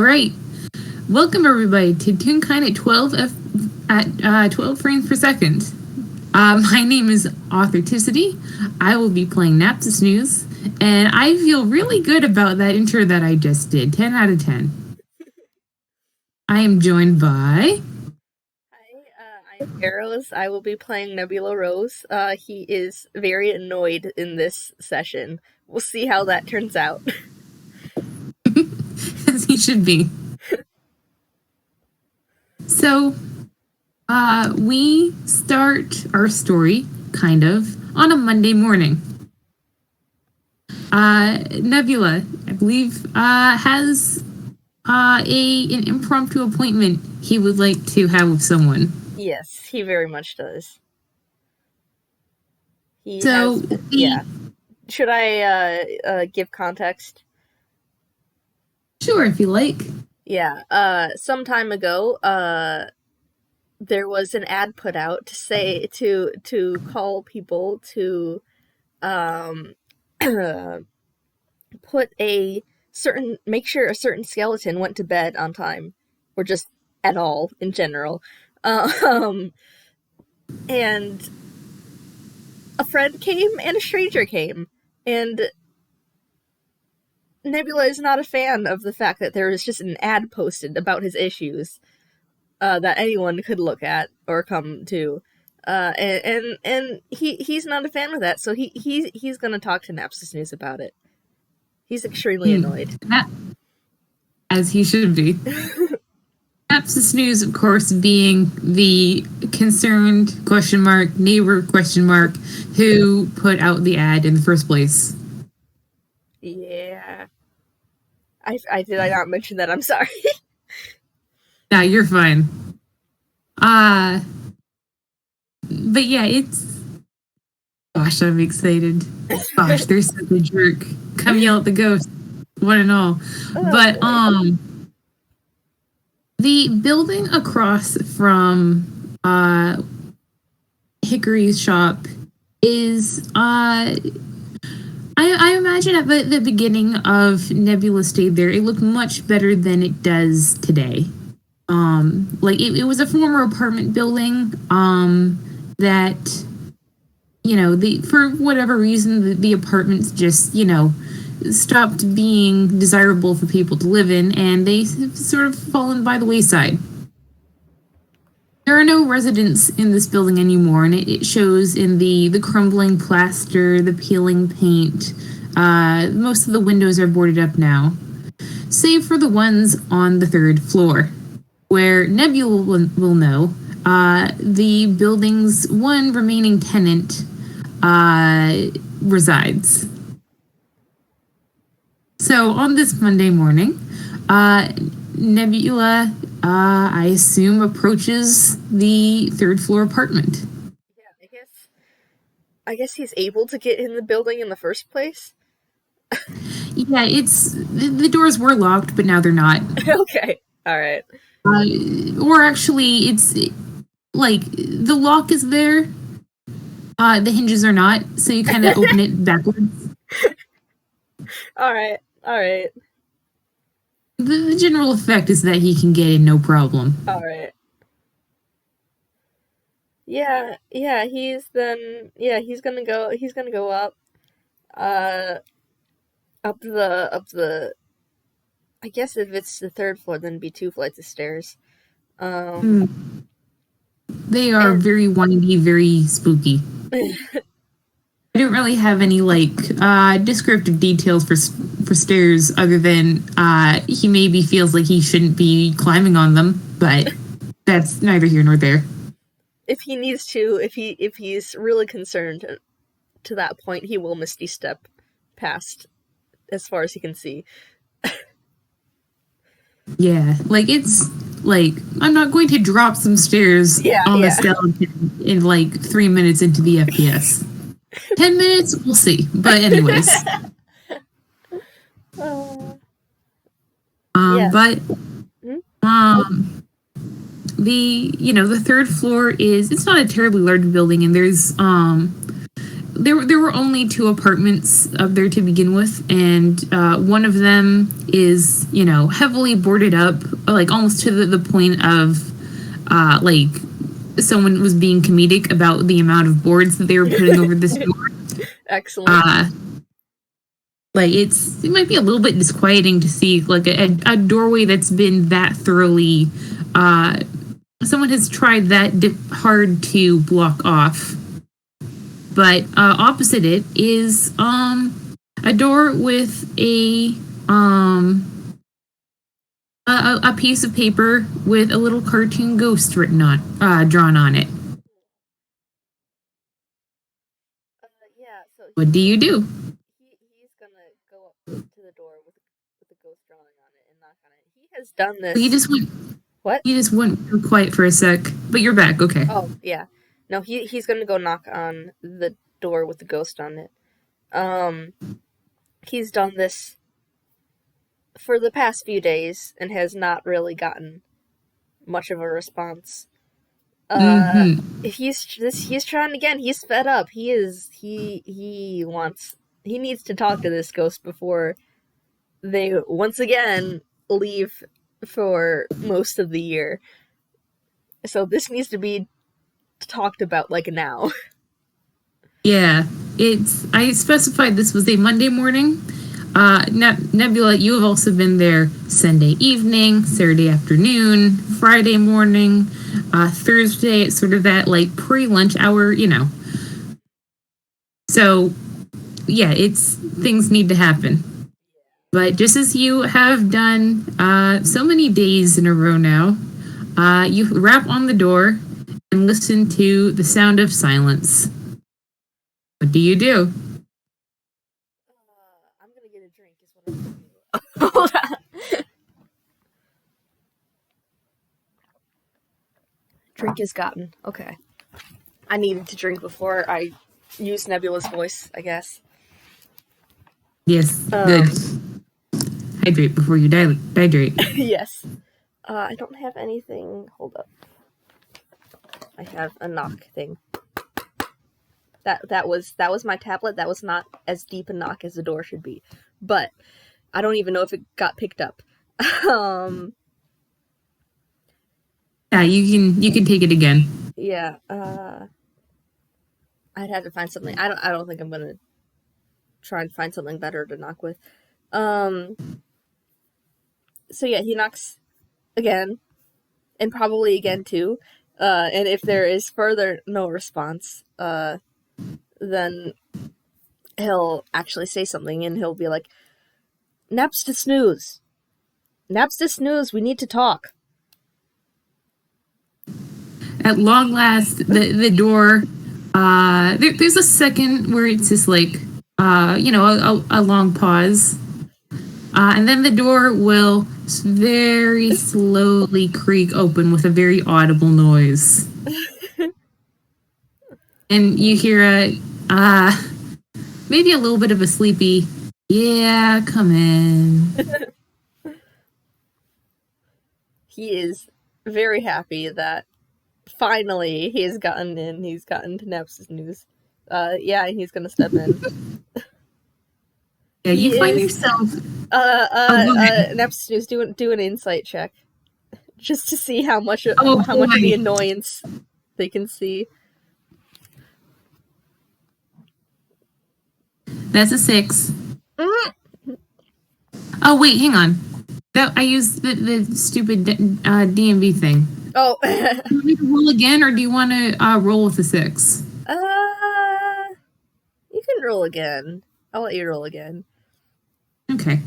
right. Welcome everybody to Toonkind at 12 frames per second. My name is Authorticity. I will be playing Napstasnooze, and I feel really good about that intro that I just did. 10 out of 10. I am joined by... I'm Arrows. I will be playing Nebula Rose. He is very annoyed in this session. We'll see how that turns out. As he should be. So, we start our story, kind of, on a Monday morning. Nebula, I believe, has an impromptu appointment he would like to have with someone. Yes, he very much does. Yeah. Should I give context? Sure, if you like. Yeah, some time ago, there was an ad put out to say to call people to make sure a certain skeleton went to bed on time, or just at all in general. And a friend came and a stranger came, and Nebula is not a fan of the fact that there was just an ad posted about his issues that anyone could look at or come to. And he's not a fan of that, so he's gonna talk to Napstasnooze about it. He's extremely annoyed. As he should be. Napstasnooze, of course, being the concerned neighbor who put out the ad in the first place. Yeah. Did I not mention that? I'm sorry. Nah, you're fine. But yeah, gosh, I'm excited. Gosh, there's such a jerk. Come yell at the ghost. One and all. But, the building across from, Hickory's shop is, I imagine at the beginning of Nebula stayed there, it looked much better than it does today. It was a former apartment building, that, for whatever reason, the apartments just, stopped being desirable for people to live in, and they sort of fallen by the wayside. There are no residents in this building anymore, and it shows in the crumbling plaster, the peeling paint. Most of the windows are boarded up now, save for the ones on the third floor, where Nebula will know the building's one remaining tenant resides. So on this Monday morning, Nebula, I assume, approaches the third floor apartment. Yeah, I guess he's able to get in the building in the first place. Yeah, the doors were locked, but now they're not. Okay, all right. Or actually, it's like the lock is there. The hinges are not, so you kind of open it backwards. All right. The general effect is that he can get in no problem. All right. Yeah. He's gonna go up. Up the. I guess if it's the third floor, then it'd be 2 flights of stairs. They are very windy, very spooky. I don't really have any descriptive details for stairs other than he maybe feels like he shouldn't be climbing on them, but that's neither here nor there. If he needs to, if he's really concerned to that point, he will misty step past as far as he can see. Yeah, I'm not going to drop some stairs on the skeleton in 3 minutes into the FPS. 10 minutes, we'll see. But anyways. The third floor it's not a terribly large building, and there's there were only 2 apartments up there to begin with, and one of them is, you know, heavily boarded up, like almost to the point of like someone was being comedic about the amount of boards that they were putting over this door. Excellent. Like it might be a little bit disquieting to see like a doorway that's been that thoroughly someone has tried that hard to block off. But opposite it is a door with a piece of paper with a little cartoon ghost written on drawn on it. Yeah. So What do you do? he's gonna go up to the door with the ghost drawing on it and knock on it. He has done this. You just went. What? You just went quiet for a sec, but you're back. Okay. Oh yeah. No, he's gonna go knock on the door with the ghost on it. He's done this for the past few days and has not really gotten much of a response. He's trying again. He's fed up. He needs to talk to this ghost before they once again leave for most of the year. So this needs to be talked about like now. Yeah, I specified this was a Monday morning. Nebula, you have also been there Sunday evening, Saturday afternoon, Friday morning, Thursday. It's sort of that like pre-lunch hour, you know. So, yeah, things need to happen. But just as you have done so many days in a row now, you rap on the door and listen to the sound of silence. What do you do? I'm gonna get a drink. Is what I'm gonna do. Hold on. Drink is gotten. Okay. I needed to drink before I used Nebula's voice, I guess. Yes, good. Hydrate before you hydrate. Yes. I don't have anything. Hold up. I have a knock thing. That was my tablet. That was not as deep a knock as the door should be, but I don't even know if it got picked up. Yeah, you can take it again. Yeah. I'd have to find something. I don't think I'm gonna try and find something better to knock with. So yeah, he knocks again, and probably again too. And if there is further no response, then he'll actually say something, and he'll be like, Napstasnooze. Napstasnooze, we need to talk. At long last, the door, there's a second where it's just like, a long pause. And then the door will very slowly creak open with a very audible noise. And you hear maybe a little bit of a sleepy, yeah, come in. He is very happy that finally he's gotten in. He's gotten to Napstasnooze. Yeah, he's gonna step in. Yeah, you find yourself. Napstasnooze, do an insight check, just to see how much of the annoyance they can see. That's a 6. Oh wait, hang on. I used the stupid DMV thing. Oh. Do you want me to roll again, or do you want to roll with a 6? You can roll again. I'll let you roll again. Okay.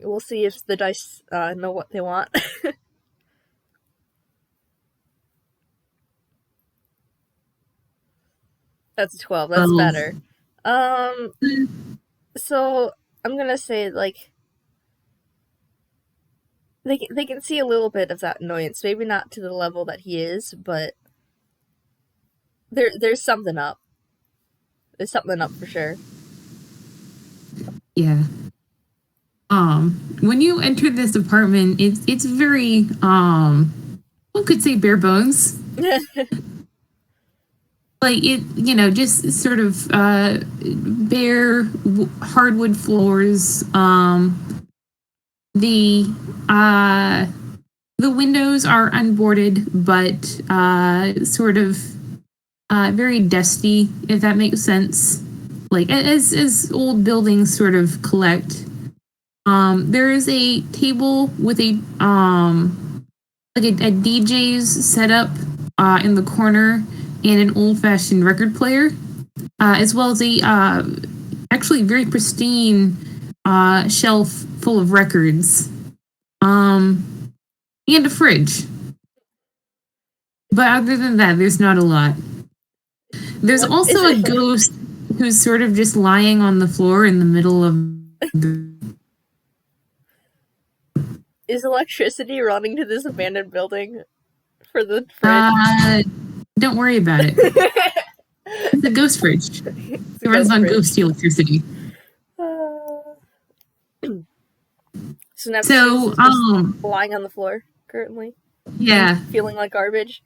We'll see if the dice know what they want. That's a 12. That's better. So I'm gonna say like they can see a little bit of that annoyance. Maybe not to the level that he is, but there's something up. There's something up for sure. Yeah. When you enter this apartment, it's very one could say bare bones. like it, just sort of bare hardwood floors. The uh, the windows are unboarded, but sort of very dusty, if that makes sense. Like as old buildings sort of collect. There is a table with a like a DJ's setup in the corner and an old fashioned record player, as well as a actually very pristine shelf full of records, and a fridge. But other than that, there's not a lot. There's also a ghost who's sort of just lying on the floor in the middle of the. Is electricity running to this abandoned building for the fridge? Don't worry about it. It's a ghost fridge. It runs on ghost electricity. So lying on the floor currently. Yeah, feeling like garbage.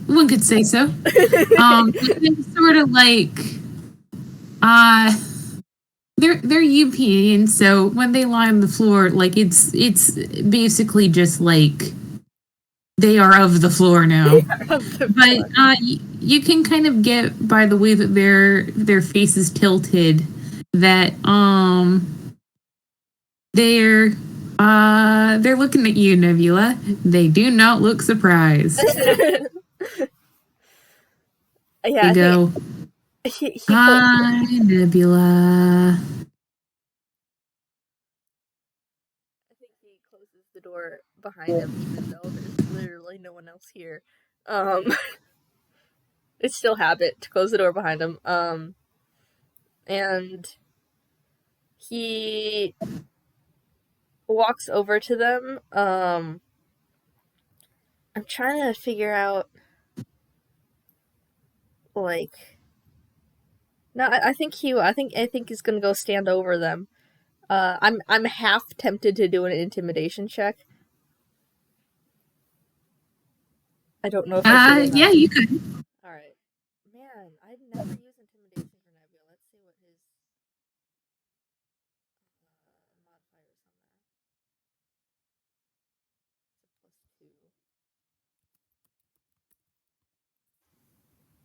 One could say so. It's sort of like they're UP, and so when they lie on the floor, like it's basically just like they are of the floor now. But you can kind of get by the way that their face is tilted that they're looking at you, Nebula. They do not look surprised. Yeah, you go. Hi, Nebula. I think he closes the door behind him, even though there's literally no one else here. It's still habit to close the door behind him. And he walks over to them. I'm trying to figure out, like, no, I think he's gonna go stand over them. I'm half tempted to do an intimidation check. I don't know if I should. Yeah, you could. All right, man. I've never used intimidation for Nebula. Let's see what his modifiers on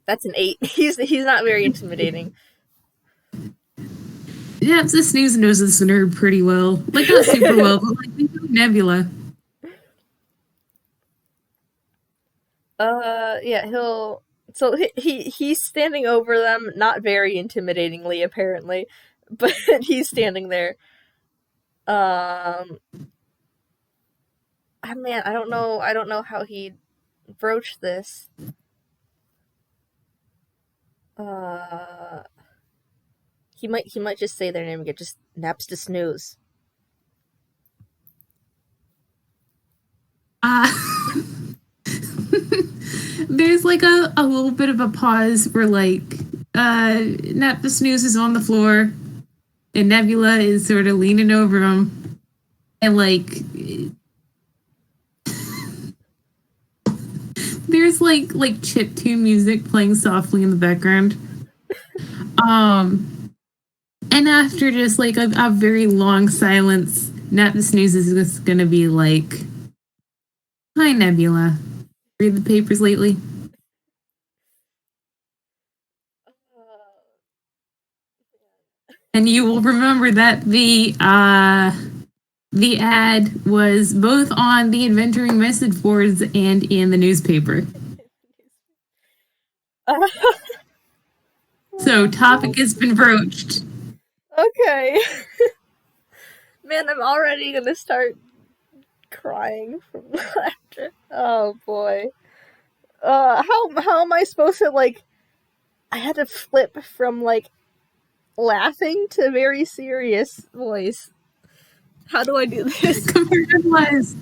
that. That's an 8. He's not very intimidating. Yeah, Napstasnooze knows this nerd pretty well. Like, not super well, but like, we know Nebula. Yeah, he'll. So he's standing over them, not very intimidatingly, apparently, but he's standing there. Man, I don't know how he'd broach this. He might just say their name again, just Napstasnooze. There's like a little bit of a pause where like Napstasnooze is on the floor and Nebula is sort of leaning over him and like there's like chiptune music playing softly in the background. And after just like a very long silence, Napstasnooze is just gonna be like, "Hi, Nebula. Read the papers lately?" And you will remember that the ad was both on the Adventuring message boards and in the newspaper. So topic has been broached. Okay. Man, I'm already gonna start crying from laughter. Oh boy. How am I supposed to, like, I had to flip from like laughing to very serious voice. How do I do this? Compartmentalize.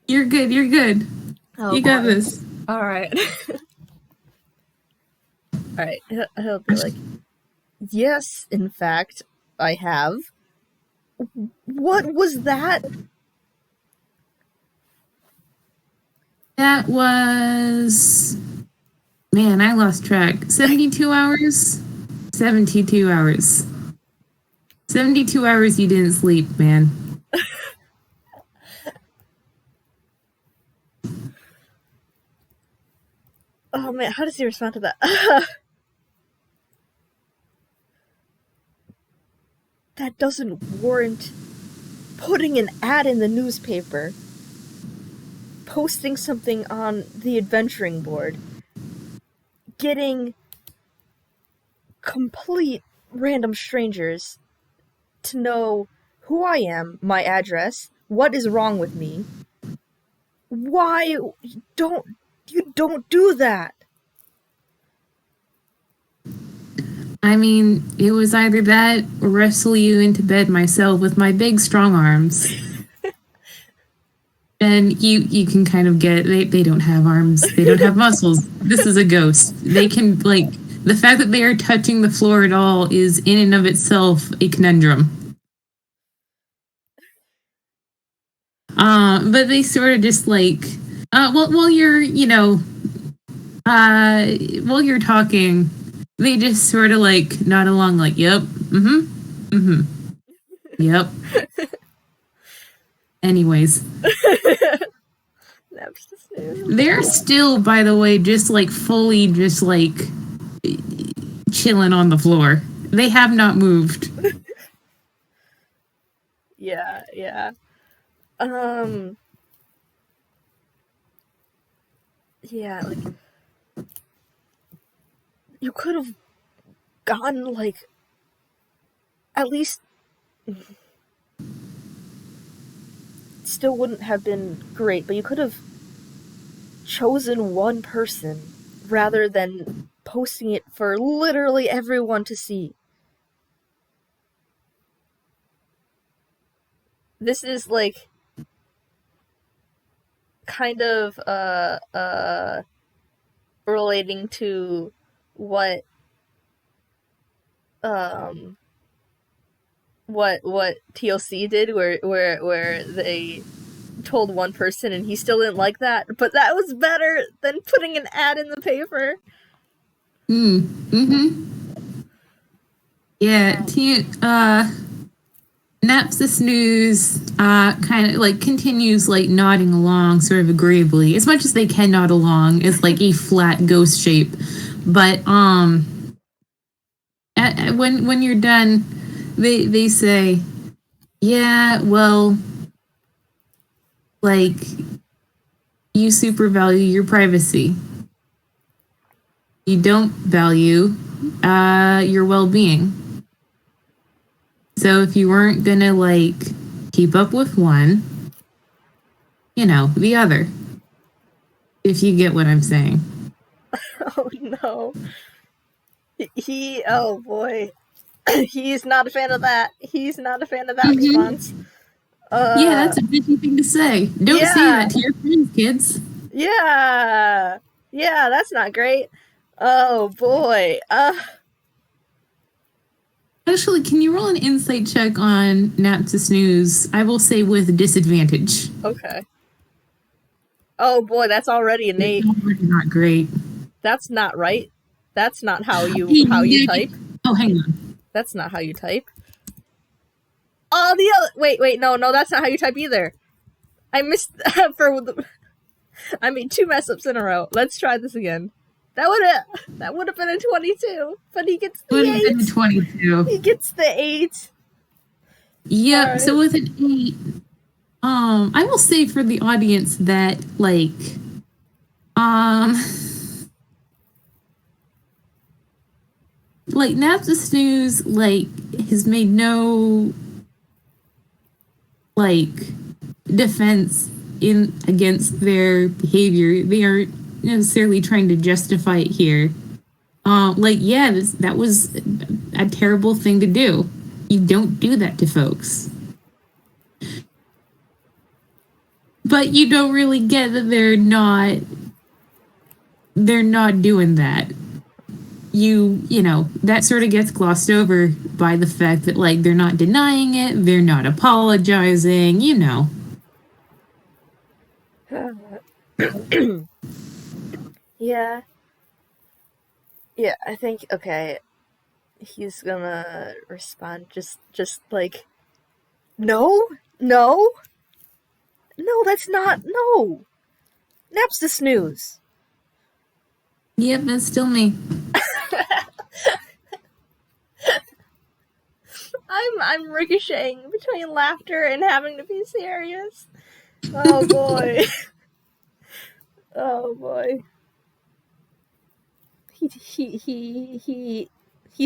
You're good. Oh, you got this. Alright. Alright, he'll be like, yes, in fact, I have. What was that? That was Man, I lost track. 72 hours? 72 hours. 72 hours you didn't sleep, man. Oh man, how does he respond to that? That doesn't warrant putting an ad in the newspaper, posting something on the adventuring board, getting complete random strangers to know who I am, my address, what is wrong with me. Why don't you do that? I mean, it was either that or wrestle you into bed myself with my big strong arms. And you can kind of get they don't have arms, they don't have muscles. This is a ghost. They can like the fact that they are touching the floor at all is in and of itself a conundrum. But they sort of just like while you're while you're talking, they just sort of like nod along like, yep, yep. Anyways. They're still, by the way, just like fully just like chilling on the floor. They have not moved. Yeah. Yeah, like you could have gone like at least still wouldn't have been great, but you could have chosen one person rather than posting it for literally everyone to see. This is like kind of relating to what TLC did, where they told one person and he still didn't like that, but that was better than putting an ad in the paper. Yeah, Napstasnooze kind of like continues like nodding along sort of agreeably, as much as they can nod along as like a flat ghost shape. But when you're done, they say, yeah, well, like you super value your privacy. You don't value your well-being. So if you weren't gonna like keep up with one, the other. If you get what I'm saying. Oh no. Oh boy. He's not a fan of that. He's not a fan of that response. Yeah, that's a bitchy thing to say. Don't say that to your friends, kids. Yeah. Yeah, that's not great. Oh boy. Actually, can you roll an insight check on Napstasnooze? I will say with disadvantage. Okay. Oh boy, that's already an 8. Not great. That's not right. That's not how you type. Oh, hang on. That's not how you type. Oh, the other. Wait, no, that's not how you type either. I missed I made 2 mess ups in a row. Let's try this again. That would have been a 22, but he gets the 8. Would have been a 22. He gets the 8. Yep. Right. So with an 8, I will say for the audience that like, like Napstasnooze like has made no like defense in against their behavior. They aren't necessarily trying to justify it here. Like, yeah, that was a terrible thing to do. You don't do that to folks. But you don't really get that they're not doing that. You know, that sort of gets glossed over by the fact that, like, they're not denying it, they're not apologizing, Yeah. Yeah, I think, okay, he's gonna respond just like, no, no, no, that's not, no. Napstasnooze. Yep, that's still me. I'm ricocheting between laughter and having to be serious. Oh boy. Oh boy. He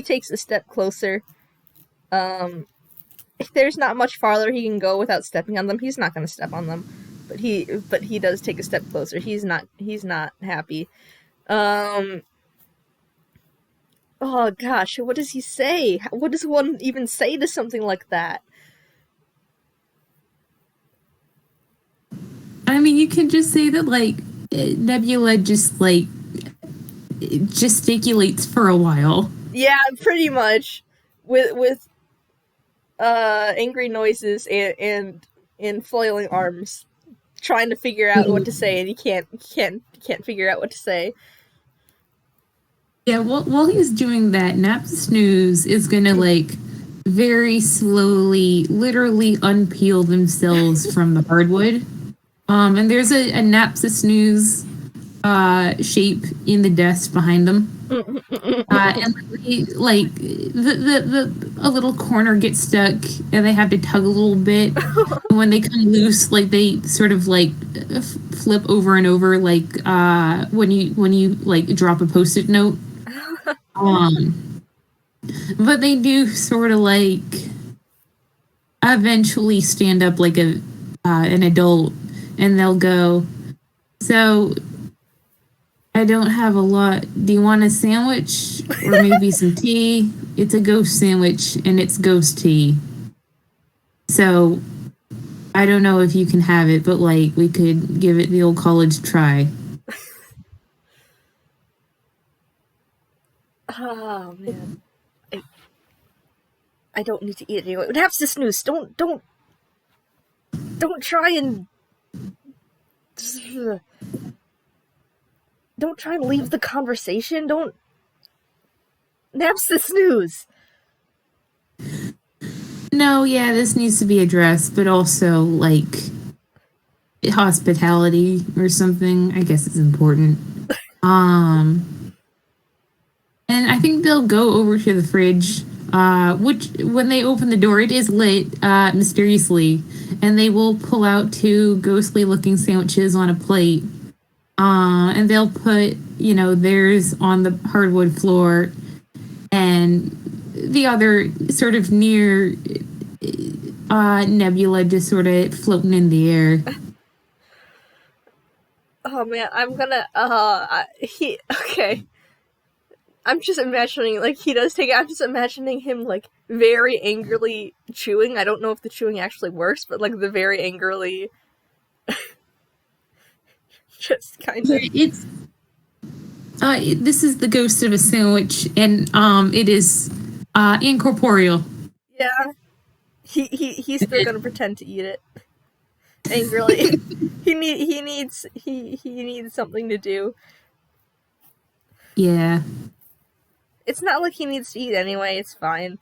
takes a step closer. If there's not much farther he can go without stepping on them, he's not gonna step on them. But he does take a step closer. He's not happy. Oh gosh, what does he say? What does one even say to something like that? I mean, you can just say that, like, Nebula just, like, gesticulates for a while. Yeah, pretty much. With angry noises and flailing arms, trying to figure out what to say, and he can't figure out what to say. Yeah, while he's doing that, Napstasnooze is gonna, like, very slowly, literally unpeel themselves from the hardwood. And there's a Napstasnooze shape in the desk behind them. And like a little corner gets stuck, and they have to tug a little bit. And when they come loose, like they sort of like flip over and over, like when you like drop a Post-it note. But they do sort of like eventually stand up like an adult, and they'll go, "So I don't have a lot. Do you want a sandwich or maybe some tea? It's a ghost sandwich and it's ghost tea. So I don't know if you can have it, but like we could give it the old college try." Oh man, I don't need to eat anyway. Napstasnooze, don't try and don't try and leave the conversation. Don't Napstasnooze. No, yeah, this needs to be addressed, but also like hospitality or something. I guess it's important. And I think they'll go over to the fridge, which when they open the door, it is lit mysteriously, and they will pull out two ghostly looking sandwiches on a plate. And they'll put, theirs on the hardwood floor, and the other sort of near Nebula, just sort of floating in the air. Oh man, I'm gonna. Okay. I'm just imagining, like, he does take it. I'm just imagining him, like, very angrily chewing. I don't know if the chewing actually works, but, like, the very angrily. Just kind of. It's. This is the ghost of a sandwich, and it is incorporeal. Yeah. He's still gonna pretend to eat it. Angrily. he needs something to do. Yeah. It's not like he needs to eat anyway, it's fine.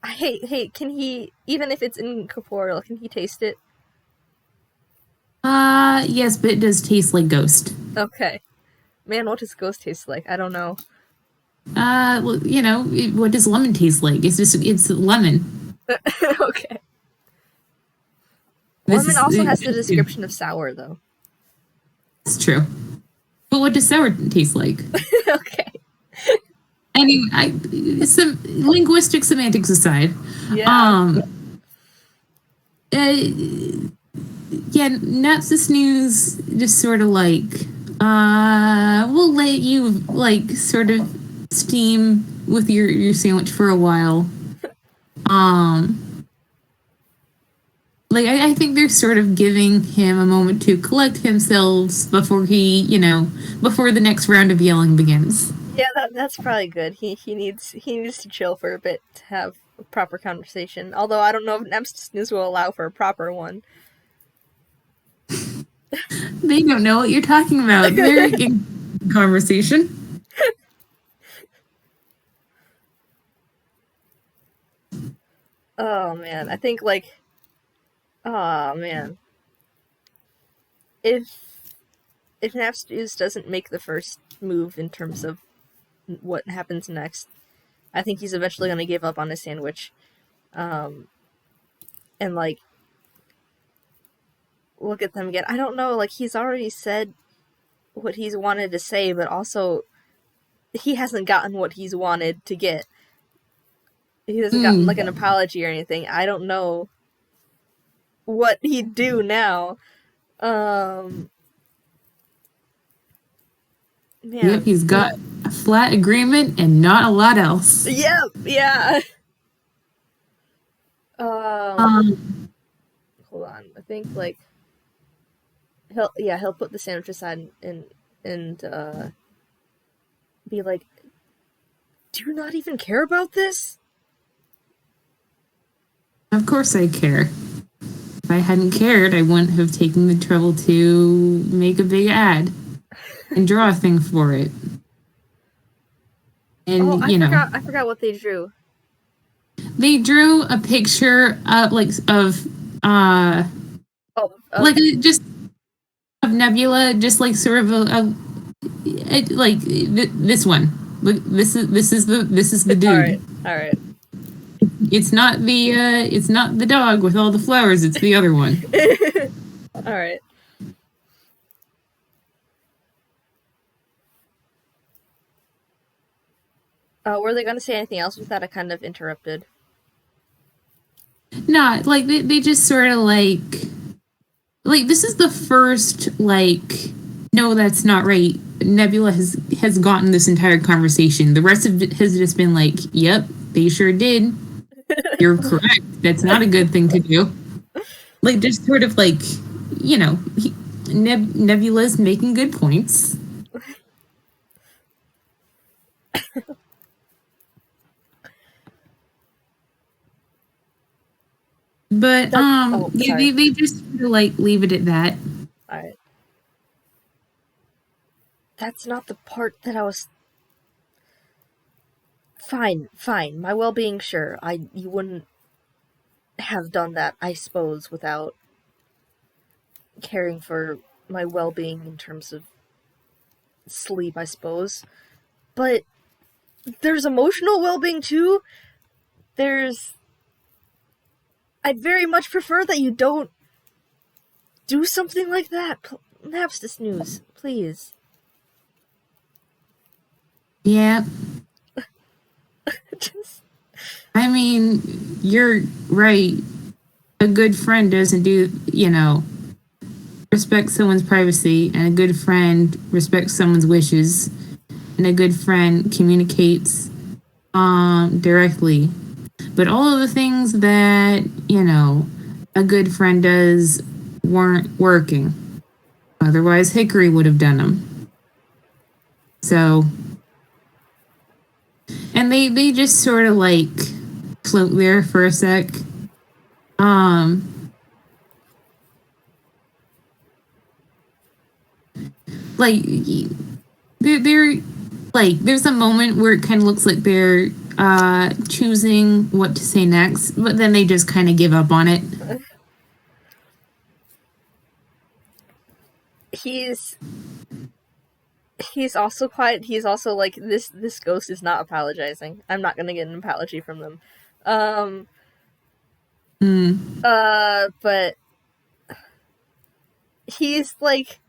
Hey, can he, even if it's incorporeal, can he taste it? Yes, but it does taste like ghost. Okay. Man, what does ghost taste like? I don't know. Well, what does lemon taste like? It's lemon. Okay. Lemon also has the description of sour, though. It's true. But what does sour taste like? Okay. Anyway, some linguistic semantics aside. Yeah. Yeah, Napstasnooze just sort of like, we'll let you like sort of steam with your sandwich for a while. Like I think they're sort of giving him a moment to collect himself before before the next round of yelling begins. Yeah, that's probably good. He needs to chill for a bit to have a proper conversation. Although I don't know if Napstasnooze will allow for a proper one. They don't know what you're talking about. They're in conversation. Oh man, I think like, oh man, if Napstasnooze doesn't make the first move in terms of what happens next, I think he's eventually gonna give up on his sandwich, um, and like look at them again. I don't know, like he's already said what he's wanted to say, but also he hasn't gotten what he's wanted to get. He hasn't gotten like an Mm. apology or anything. I don't know what he'd do now. Um, Yep, man. he's got a flat agreement and not a lot else. Yep, yeah. Um, Um, hold on. I think like he'll put the sandwich aside and be like, "Do you not even care about this?" of course I care. If I hadn't cared, I wouldn't have taken the trouble to make a big ad and draw a thing for it. Oh, And I forgot. I forgot what they drew. they drew a picture of uh Oh, just of Nebula, just like sort of this one. Look, this is the all dude. right, all right, It's not the dog with all the flowers. It's the other one. all right. Were they gonna say anything else with that? I kind of interrupted. Not like they just sort of like this is the first like no, that's not right. Nebula has gotten this entire conversation. The rest of it has just been like, yep, they sure did. You're correct. That's not a good thing to do. Like just sort of like, you know, Nebula's making good points. But That. Oh, sorry. they just sort of like leave it at that. All right. That's not the part that I was. Fine, fine. My well-being, sure. You wouldn't have done that, I suppose, without caring for my well-being in terms of sleep, I suppose. But there's emotional well-being too. There's. I'd very much prefer that you don't do something like that. Napstasnooze, please. Yeah, Just. I mean, you're right. A good friend doesn't do, respect someone's privacy, and a good friend respects someone's wishes, and a good friend communicates directly. But all of the things that, a good friend does weren't working. Otherwise, Hickory would have done them. So, and they just sort of like float there for a sec. Um, like they're like there's a moment where it kind of looks like they're choosing what to say next, but then they just kind of give up on it. He's. He's also quiet. He's also like this ghost is not apologizing. I'm not gonna get an apology from them. Um Mm. but he's like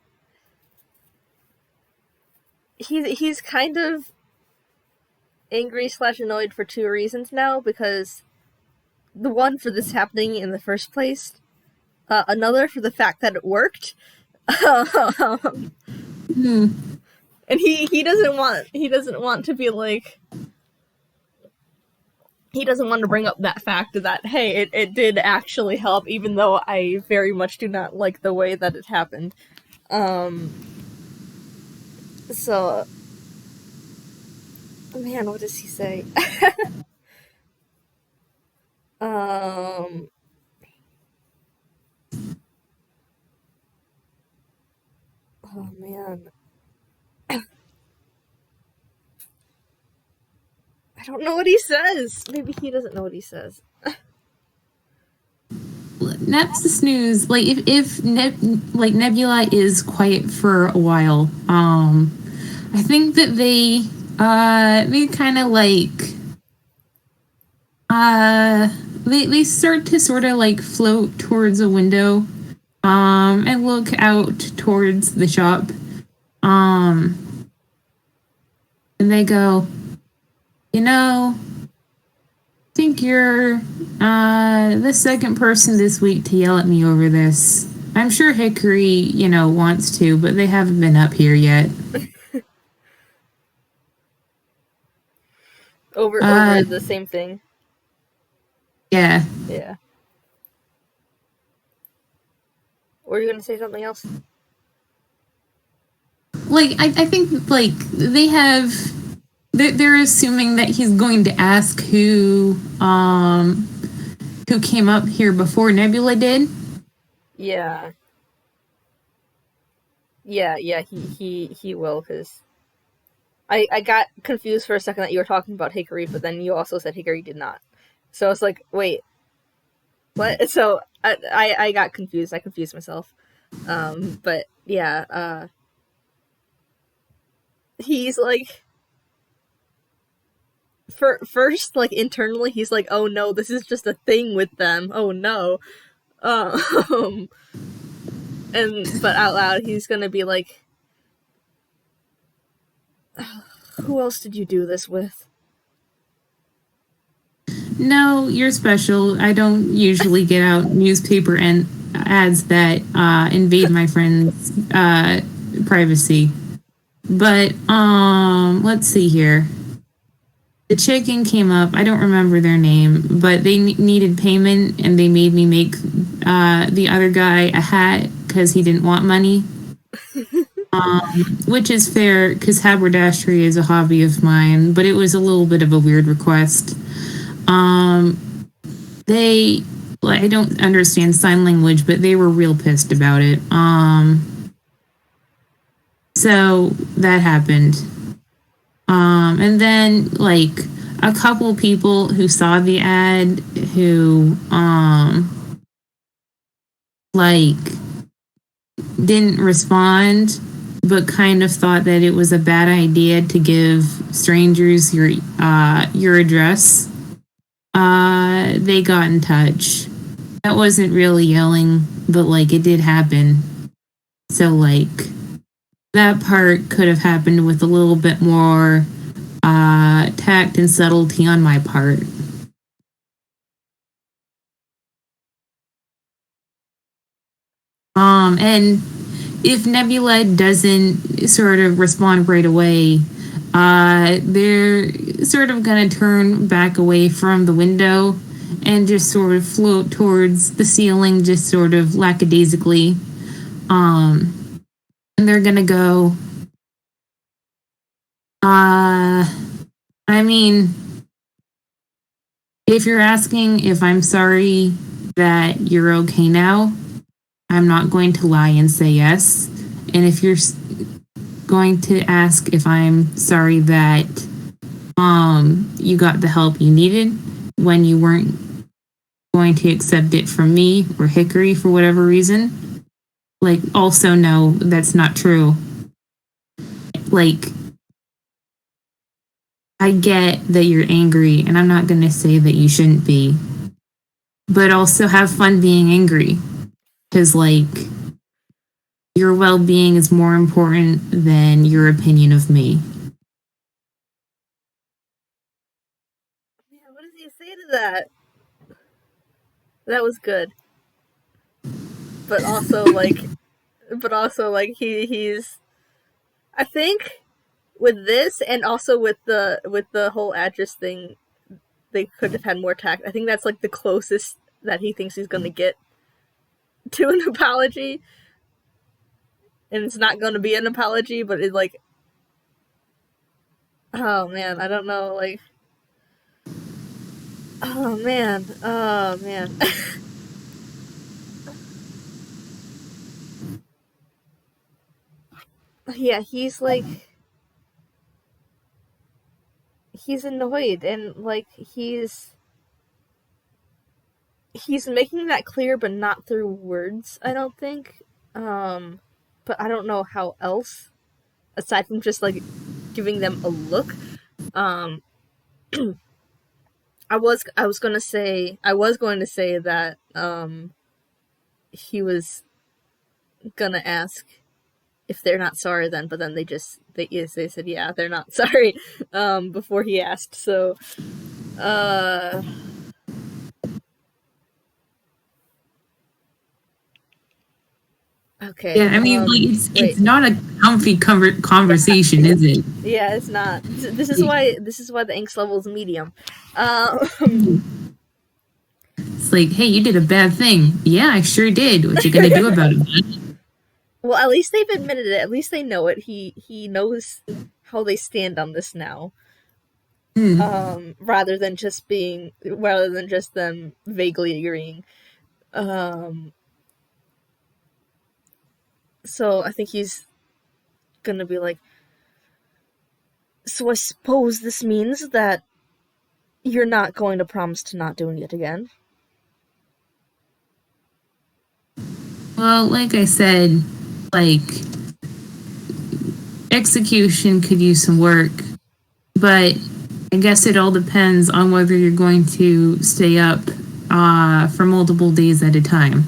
he's kind of angry slash annoyed for two reasons now, because the one for this happening in the first place, another for the fact that it worked. Mm. And he doesn't want to be like, he doesn't want to bring up that fact that, hey, it did actually help, even though I very much do not like the way that it happened. Um, so, man, what does he say? um, oh man, I don't know what he says. Maybe he doesn't know what he says. Napstasnooze, like if Nebula is quiet for a while, I think that they kind of like uh they start to sort of like float towards a window, and look out towards the shop, um, and they go, you know, think you're the second person this week to yell at me over this. I'm sure Hickory, wants to, but they haven't been up here yet. Over Uh, the same thing. yeah. Yeah. Were you gonna say something else? Like, I think, like, they're assuming that he's going to ask who came up here before Nebula did. Yeah. Yeah. He will, because I got confused for a second that you were talking about Hickory, but then you also said Hickory did not. So it's like, wait, what? So I got confused. I confused myself. But yeah, he's like, first, like, internally, he's like, oh no, this is just a thing with them. Oh no. Um, but out loud, he's gonna be like, who else did you do this with? No, you're special. I don't usually get out newspaper and ads that invade my friends' privacy. But let's see here. The chicken came up. I don't remember their name, but they needed payment, and they made me make the other guy a hat because he didn't want money. Which is fair because haberdashery is a hobby of mine, but it was a little bit of a weird request. They, like, I don't understand sign language, but they were real pissed about it. So that happened. And then, like, a couple people who saw the ad who like didn't respond, but kind of thought that it was a bad idea to give strangers your address. They got in touch. That wasn't really yelling, but like it did happen. So like that part could have happened with a little bit more tact and subtlety on my part. And if Nebula doesn't sort of respond right away, they're sort of gonna turn back away from the window and just sort of float towards the ceiling, just sort of lackadaisically. And they're gonna go. I mean, if you're asking if I'm sorry that you're okay now, I'm not going to lie and say yes. And if you're going to ask if I'm sorry that you got the help you needed when you weren't going to accept it from me or Hickory for whatever reason, like, also no, that's not true. Like, I get that you're angry, and I'm not going to say that you shouldn't be, but also have fun being angry. Because, like, your well being is more important than your opinion of me. Man, what does he say to that? That was good. But also like, he's, I think, with this, and also with the whole address thing, they could have had more tact. I think that's like the closest that he thinks he's gonna get to an apology, and it's not gonna be an apology, but it's like, oh man, I don't know, like, oh man. Yeah, he's like, he's annoyed, and like, he's making that clear, but not through words, I don't think. But I don't know how else, aside from just like giving them a look. Um, I was going to say that he was gonna ask if they're not sorry then, but then they said yeah, they're not sorry before he asked. So okay. Yeah, I mean, like it's not a comfy conversation, is it? Yeah, it's not. This is why the angst level is medium. It's like, hey, you did a bad thing. Yeah, I sure did. What you gonna do about it? Well, at least they've admitted it. At least they know it. He knows how they stand on this now. Rather than just them vaguely agreeing. So I think he's gonna be like, so I suppose this means that you're not going to promise to not doing it again. Well, like I said, like execution could use some work, but I guess it all depends on whether you're going to stay up for multiple days at a time.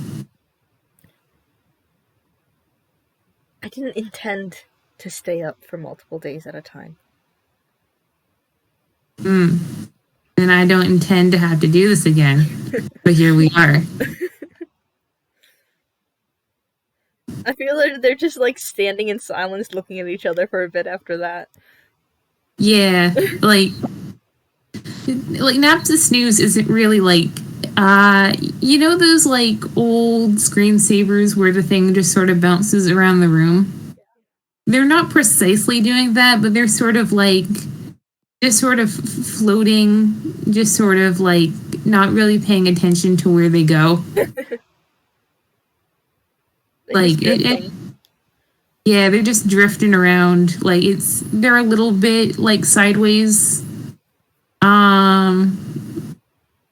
I didn't intend to stay up for multiple days at a time. And I don't intend to have to do this again, but here we are. I feel like they're just like standing in silence looking at each other for a bit after that. Yeah, like Napstasnooze isn't really like you know those like old screensavers where the thing just sort of bounces around the room? They're not precisely doing that, but they're sort of like just sort of floating, just sort of like not really paying attention to where they go. Like yeah, they're just drifting around. Like they're a little bit like sideways.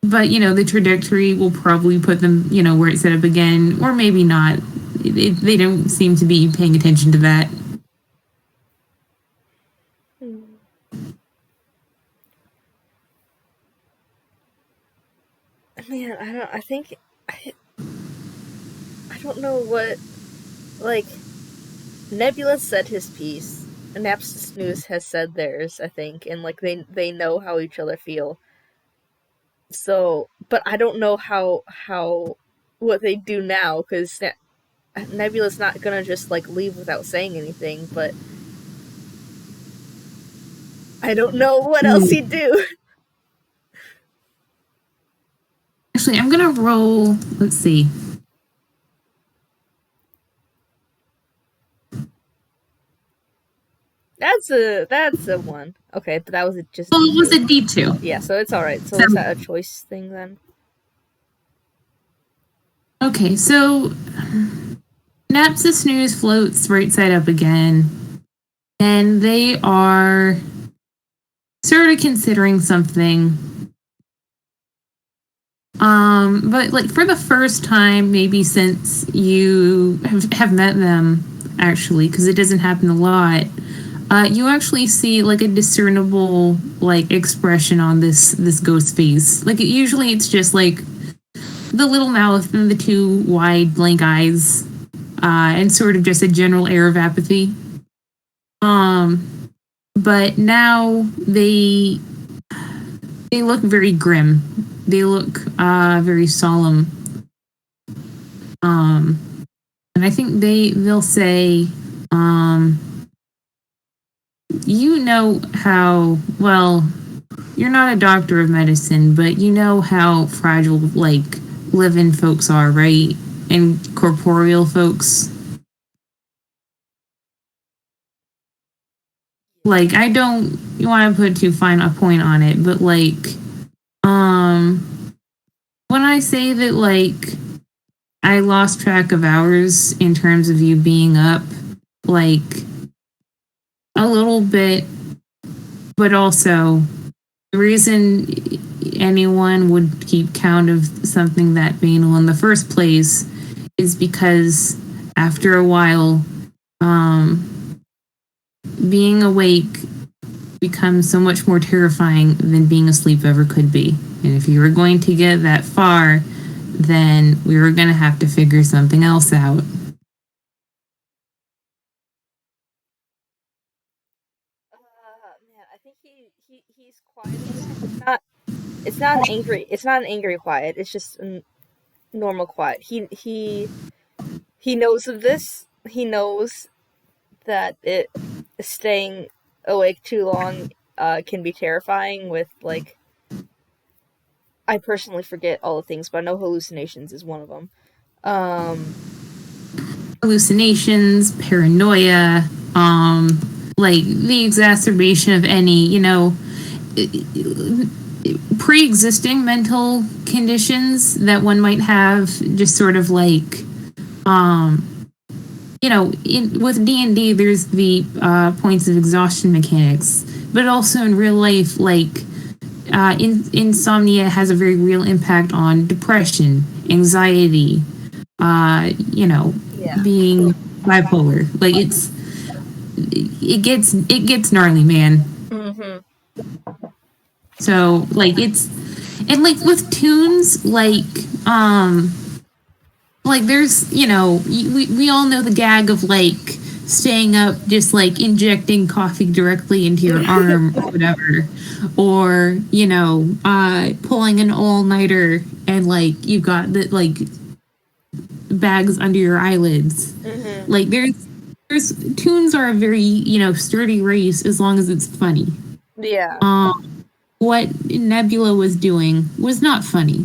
But you know, the trajectory will probably put them, you know, where it's set up again, or maybe not. They don't seem to be paying attention to that. Man, I don't know what, like, Nebula said his piece, and Napstasnooze has said theirs, I think, and like they know how each other feel. So, but I don't know how what they do now, because Nebula's not gonna just like leave without saying anything, but I don't know what else he'd do. Actually, I'm gonna roll. Let's see. That's a one. Okay, but that was just. Well, it was a D2. Yeah, so it's all right. So is that a choice thing then? Okay, so Napstasnooze floats right side up again, and they are sort of considering something. But like for the first time, maybe since you have met them, actually, because it doesn't happen a lot, you actually see like a discernible like expression on this ghost face. Like usually it's just like the little mouth and the two wide blank eyes, and sort of just a general air of apathy. But now they look very grim. They look very solemn. And I think they'll say, you know how, well, you're not a doctor of medicine, but you know how fragile, like, living folks are, right? And corporeal folks. Like, I don't want to put too fine a point on it, but, like, when I say that, like, I lost track of hours in terms of you being up, like, a little bit, but also The reason anyone would keep count of something that banal in the first place is because after a while, being awake becomes so much more terrifying than being asleep ever could be. And if you were going to get that far, then we were going to have to figure something else out. Man, I think he's quiet enough. It's not an angry. It's not an angry quiet. It's just a normal quiet. He knows of this. He knows that staying awake too long can be terrifying. With like, I personally forget all the things, but I know hallucinations is one of them. Hallucinations, paranoia, like the exacerbation of any, pre-existing mental conditions that one might have, just sort of like, with D&D, there's the points of exhaustion mechanics, but also in real life, like, insomnia has a very real impact on depression, anxiety, being bipolar. Like, it gets gnarly, man. Mm-hmm. So, like, and like with tunes, like there's, we all know the gag of like staying up, just like injecting coffee directly into your arm or whatever, or pulling an all-nighter and like you've got the like bags under your eyelids. Mm-hmm. Like there's tunes are a very sturdy race as long as it's funny. Yeah. What Nebula was doing was not funny.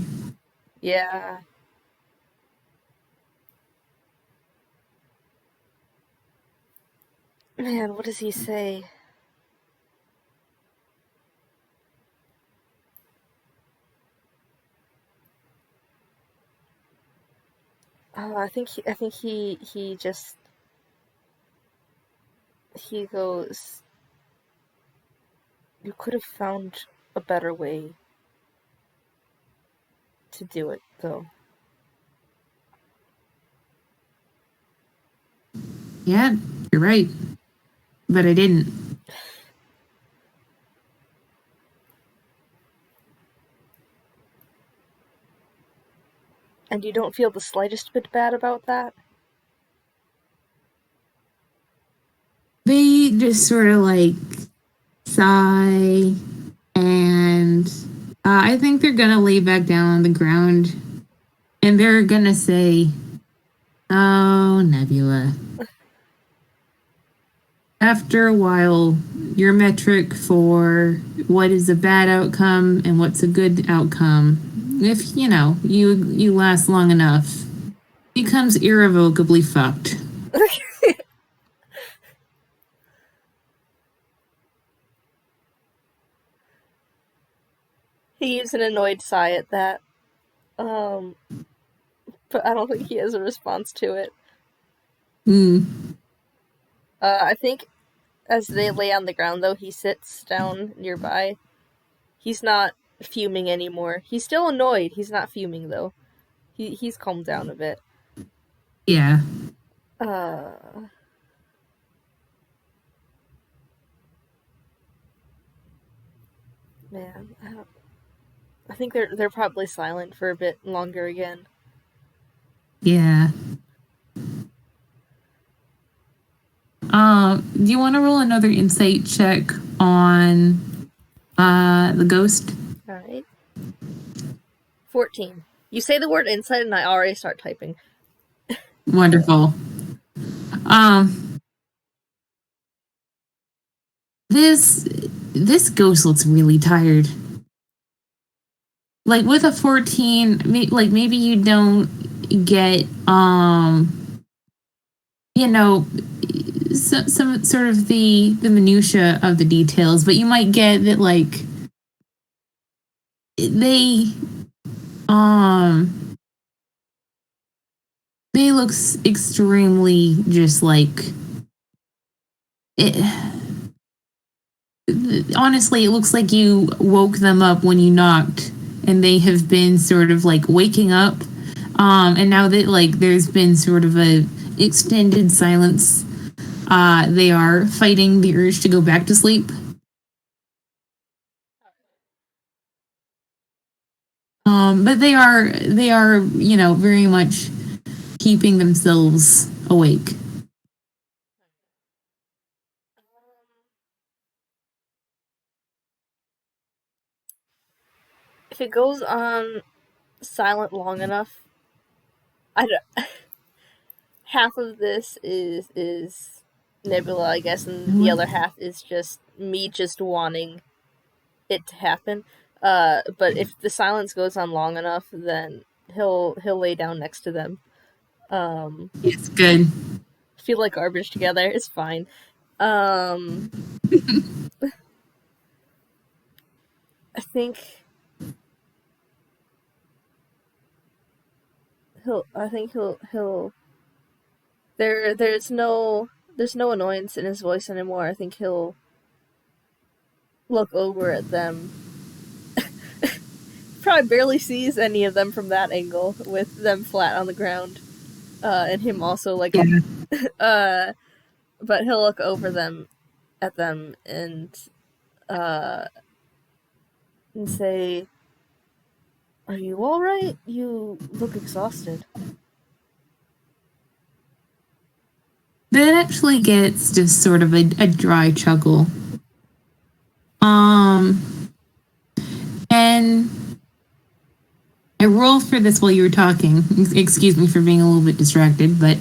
Yeah. Man, what does he say? I think he just he goes. You could have found a better way to do it, though. Yeah, you're right, but I didn't. And you don't feel the slightest bit bad about that? They just sort of like sigh, and I think they're gonna lay back down on the ground, and they're gonna say, "Oh, Nebula." After a while, your metric for what is a bad outcome and what's a good outcome, if you last long enough, becomes irrevocably fucked. He gives an annoyed sigh at that. But I don't think he has a response to it. I think as they lay on the ground, though, he sits down nearby. He's not fuming anymore. He's still annoyed. He's not fuming, though. He's calmed down a bit. Yeah. Man, I think they're probably silent for a bit longer again. Yeah. Do you want to roll another insight check on the ghost? Alright. 14. You say the word insight and I already start typing. Wonderful. This ghost looks really tired. Like with a 14, like maybe you don't get some sort of the minutia of the details, but you might get that like they look extremely just like honestly, it looks like you woke them up when you knocked, and they have been sort of like waking up. And now that like there's been sort of a extended silence, they are fighting the urge to go back to sleep. But they are very much keeping themselves awake. If it goes on silent long enough, I don't, half of this is Nebula, I guess, and the other half is just me just wanting it to happen. But if the silence goes on long enough, then he'll lay down next to them. It's good. Feel like garbage together. It's fine. I think he'll there's no annoyance in his voice anymore. I think he'll look over at them. Probably barely sees any of them from that angle with them flat on the ground. And him also like Yeah. but he'll look over them at them and say, "Are you all right? You look exhausted." That actually gets just sort of a dry chuckle. And I rolled for this while you were talking. Excuse me for being a little bit distracted, but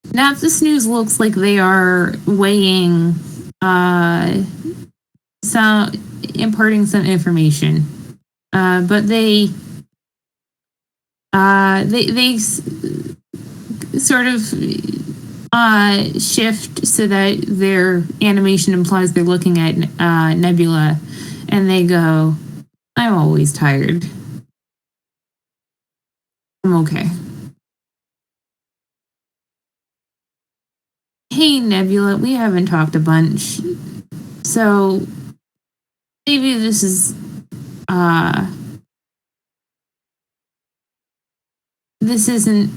Napstasnooze looks like they are weighing some imparting some information. But they sort of shift so that their animation implies they're looking at Nebula, and they go, "I'm always tired. I'm okay." Hey, Nebula, we haven't talked a bunch, so maybe this is this isn't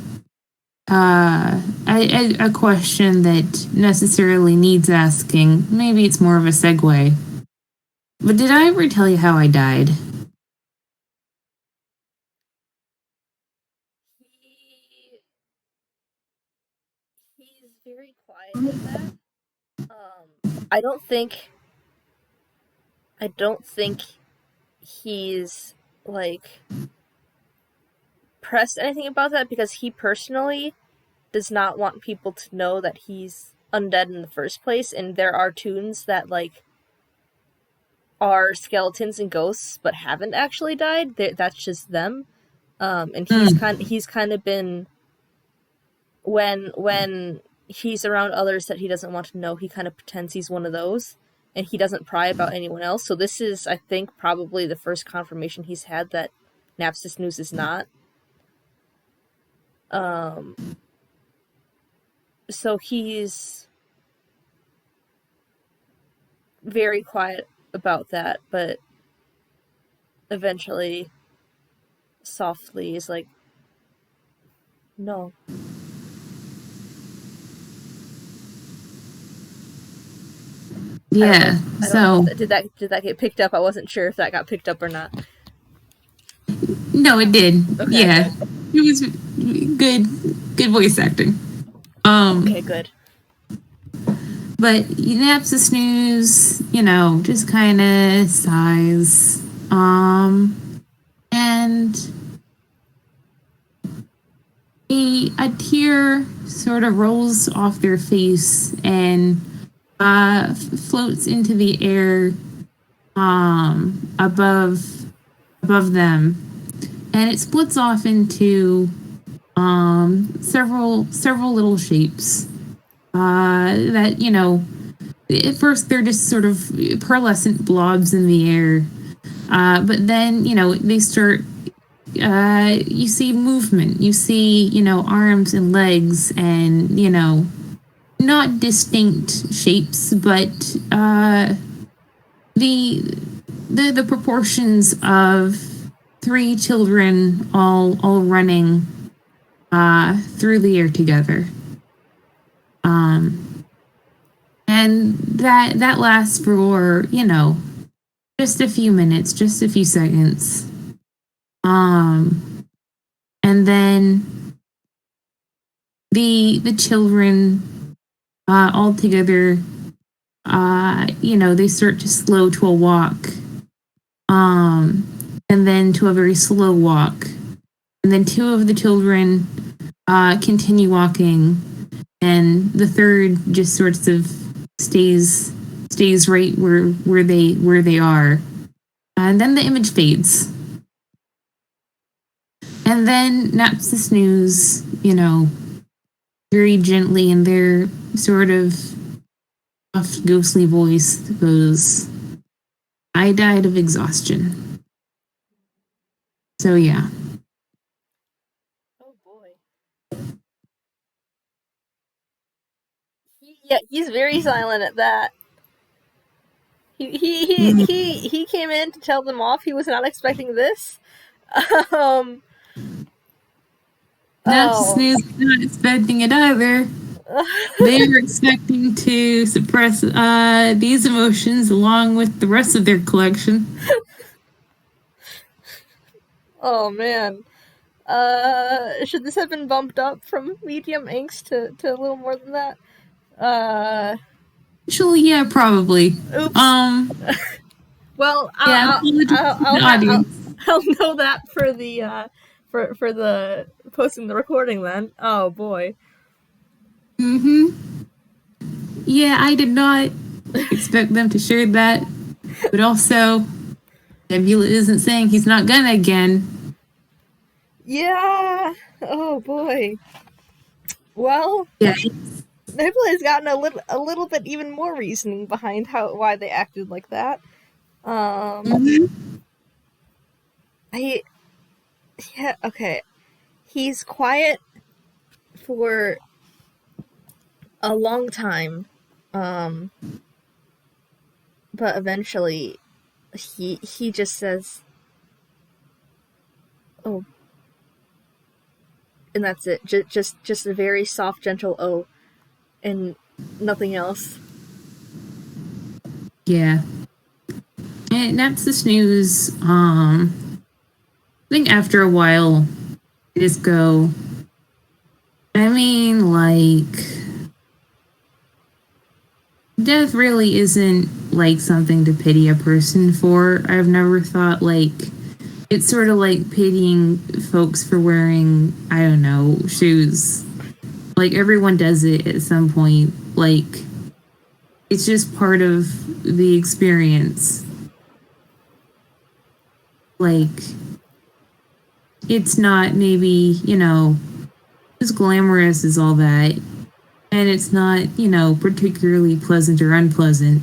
a question that necessarily needs asking. Maybe it's more of a segue. But did I ever tell you how I died? He's very quiet with that. I don't think he's like pressed anything about that because he personally does not want people to know that he's undead in the first place, and there are toons that like are skeletons and ghosts but haven't actually died. That's just them. And he's kind of been when he's around others that he doesn't want to know, he kind of pretends he's one of those, and he doesn't pry about anyone else. So this is, I think, probably the first confirmation he's had that Napstasnooze is not. So he's very quiet about that, but eventually, softly, is like, "No." Yeah. So did that get picked up? I wasn't sure if that got picked up or not. no, it did. Okay, yeah, good. It was good voice acting. Okay, good. But Napstasnooze, just kind of sighs. And a tear sort of rolls off their face and floats into the air above them, and it splits off into several little shapes that at first they're just sort of pearlescent blobs in the air, but then they start. You see movement. You see arms and legs, and not distinct shapes, but the proportions of three children all running through the air together. And that lasts for, just a few minutes, just a few seconds. And then the children all together, they start to slow to a walk. And then to a very slow walk. And then two of the children continue walking, and the third just sort of stays right where they are. And then the image fades. And then Napstasnooze, very gently in their sort of soft, ghostly voice goes, "I died of exhaustion." So yeah. Oh boy. He's very silent at that. He came in to tell them off. He was not expecting this. Um. Napstasnooze is not expecting it either. They were expecting to suppress these emotions along with the rest of their collection. Oh man. Should this have been bumped up from medium angst to a little more than that? Actually, yeah, probably. Oops. Well, I'll know that for the for the posting the recording then. Oh boy. Yeah, I did not expect them to share that, but also Nebula isn't saying he's not gonna again. Yeah. Oh boy. Well, yeah, Nebula's gotten a little bit even more reasoning behind why they acted like that. I yeah, okay. He's quiet for a long time. But eventually he just says, "Oh." And that's it. Just a very soft, gentle "oh," and nothing else. Yeah. And Napstasnooze, I think after a while, they just go, I mean, like, death really isn't like something to pity a person for. I've never thought like it's sort of like pitying folks for wearing, I don't know, shoes. Like everyone does it at some point. Like it's just part of the experience. Like it's not maybe, as glamorous as all that. And it's not, particularly pleasant or unpleasant.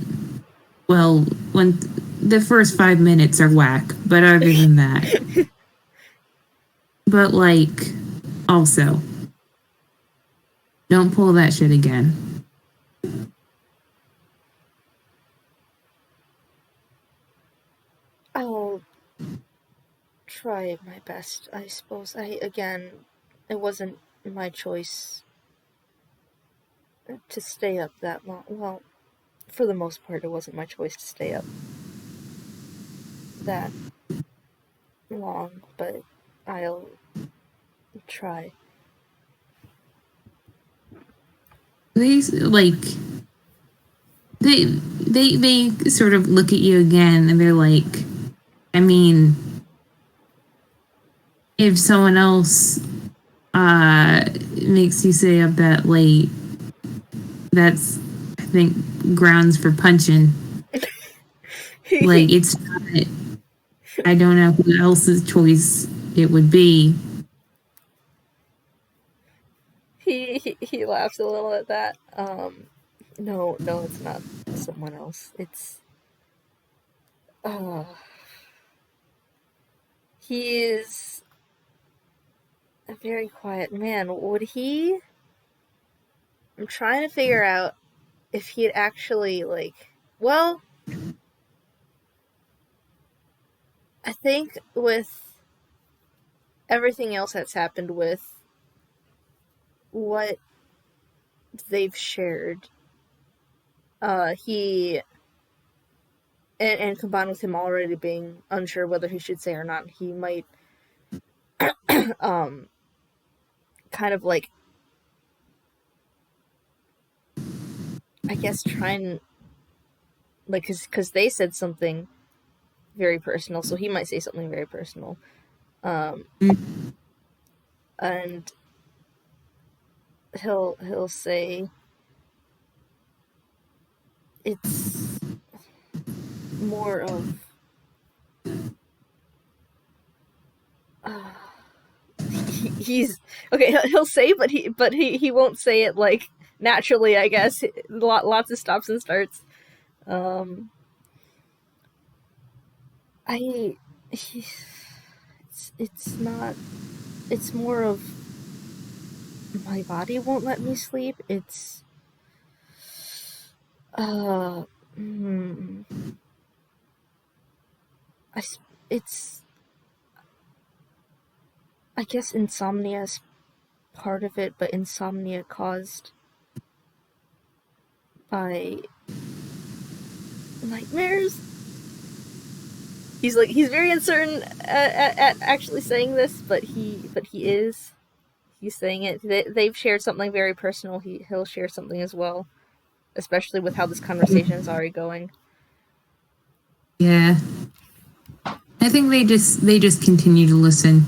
Well, when the first 5 minutes are whack, but other than that. But like, also, don't pull that shit again. I'll try my best, I suppose. It wasn't my choice to stay up that long. Well, for the most part, it wasn't my choice to stay up that long, but I'll try. These like they sort of look at you again and they're like, I mean, if someone else makes you stay up that late, that's I think grounds for punching. Like it's not, I don't know who else's choice it would be. He laughs a little at that. No, it's not someone else. It's he is a very quiet man. Would he I'm trying to figure out if he'd actually, like, well, I think with everything else that's happened with what they've shared, he and combined with him already being unsure whether he should say or not, he might um kind of like, I guess, try and like, because they said something very personal, so he might say something very personal, um and he'll say it's more of uh, he's okay. He'll say, but he won't say it like naturally. I guess lots of stops and starts. Um, I he, it's not. It's more of my body won't let me sleep. It's uh, mm, I it's I guess insomnia is part of it, but insomnia caused by nightmares. He's very uncertain at actually saying this, but he is. He's saying it. They've shared something very personal. He'll share something as well, especially with how this conversation is already going. Yeah. I think they just continue to listen.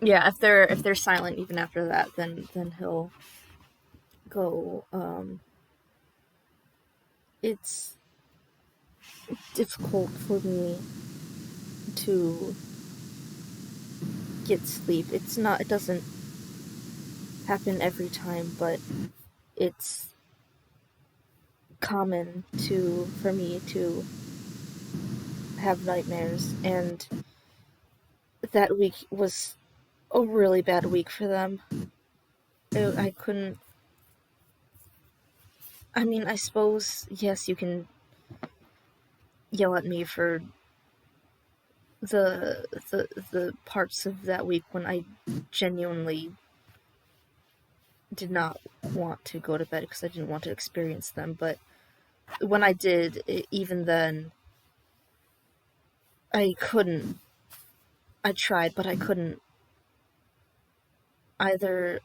Yeah, if they're silent even after that, then he'll go. It's difficult for me to get sleep. It's not. It doesn't happen every time, but it's common for me to have nightmares, and that week was a really bad week for them. I couldn't. I mean, I suppose, yes, you can yell at me for the parts of that week when I genuinely did not want to go to bed because I didn't want to experience them. But when I did, even then, I couldn't. I tried, but I couldn't. Either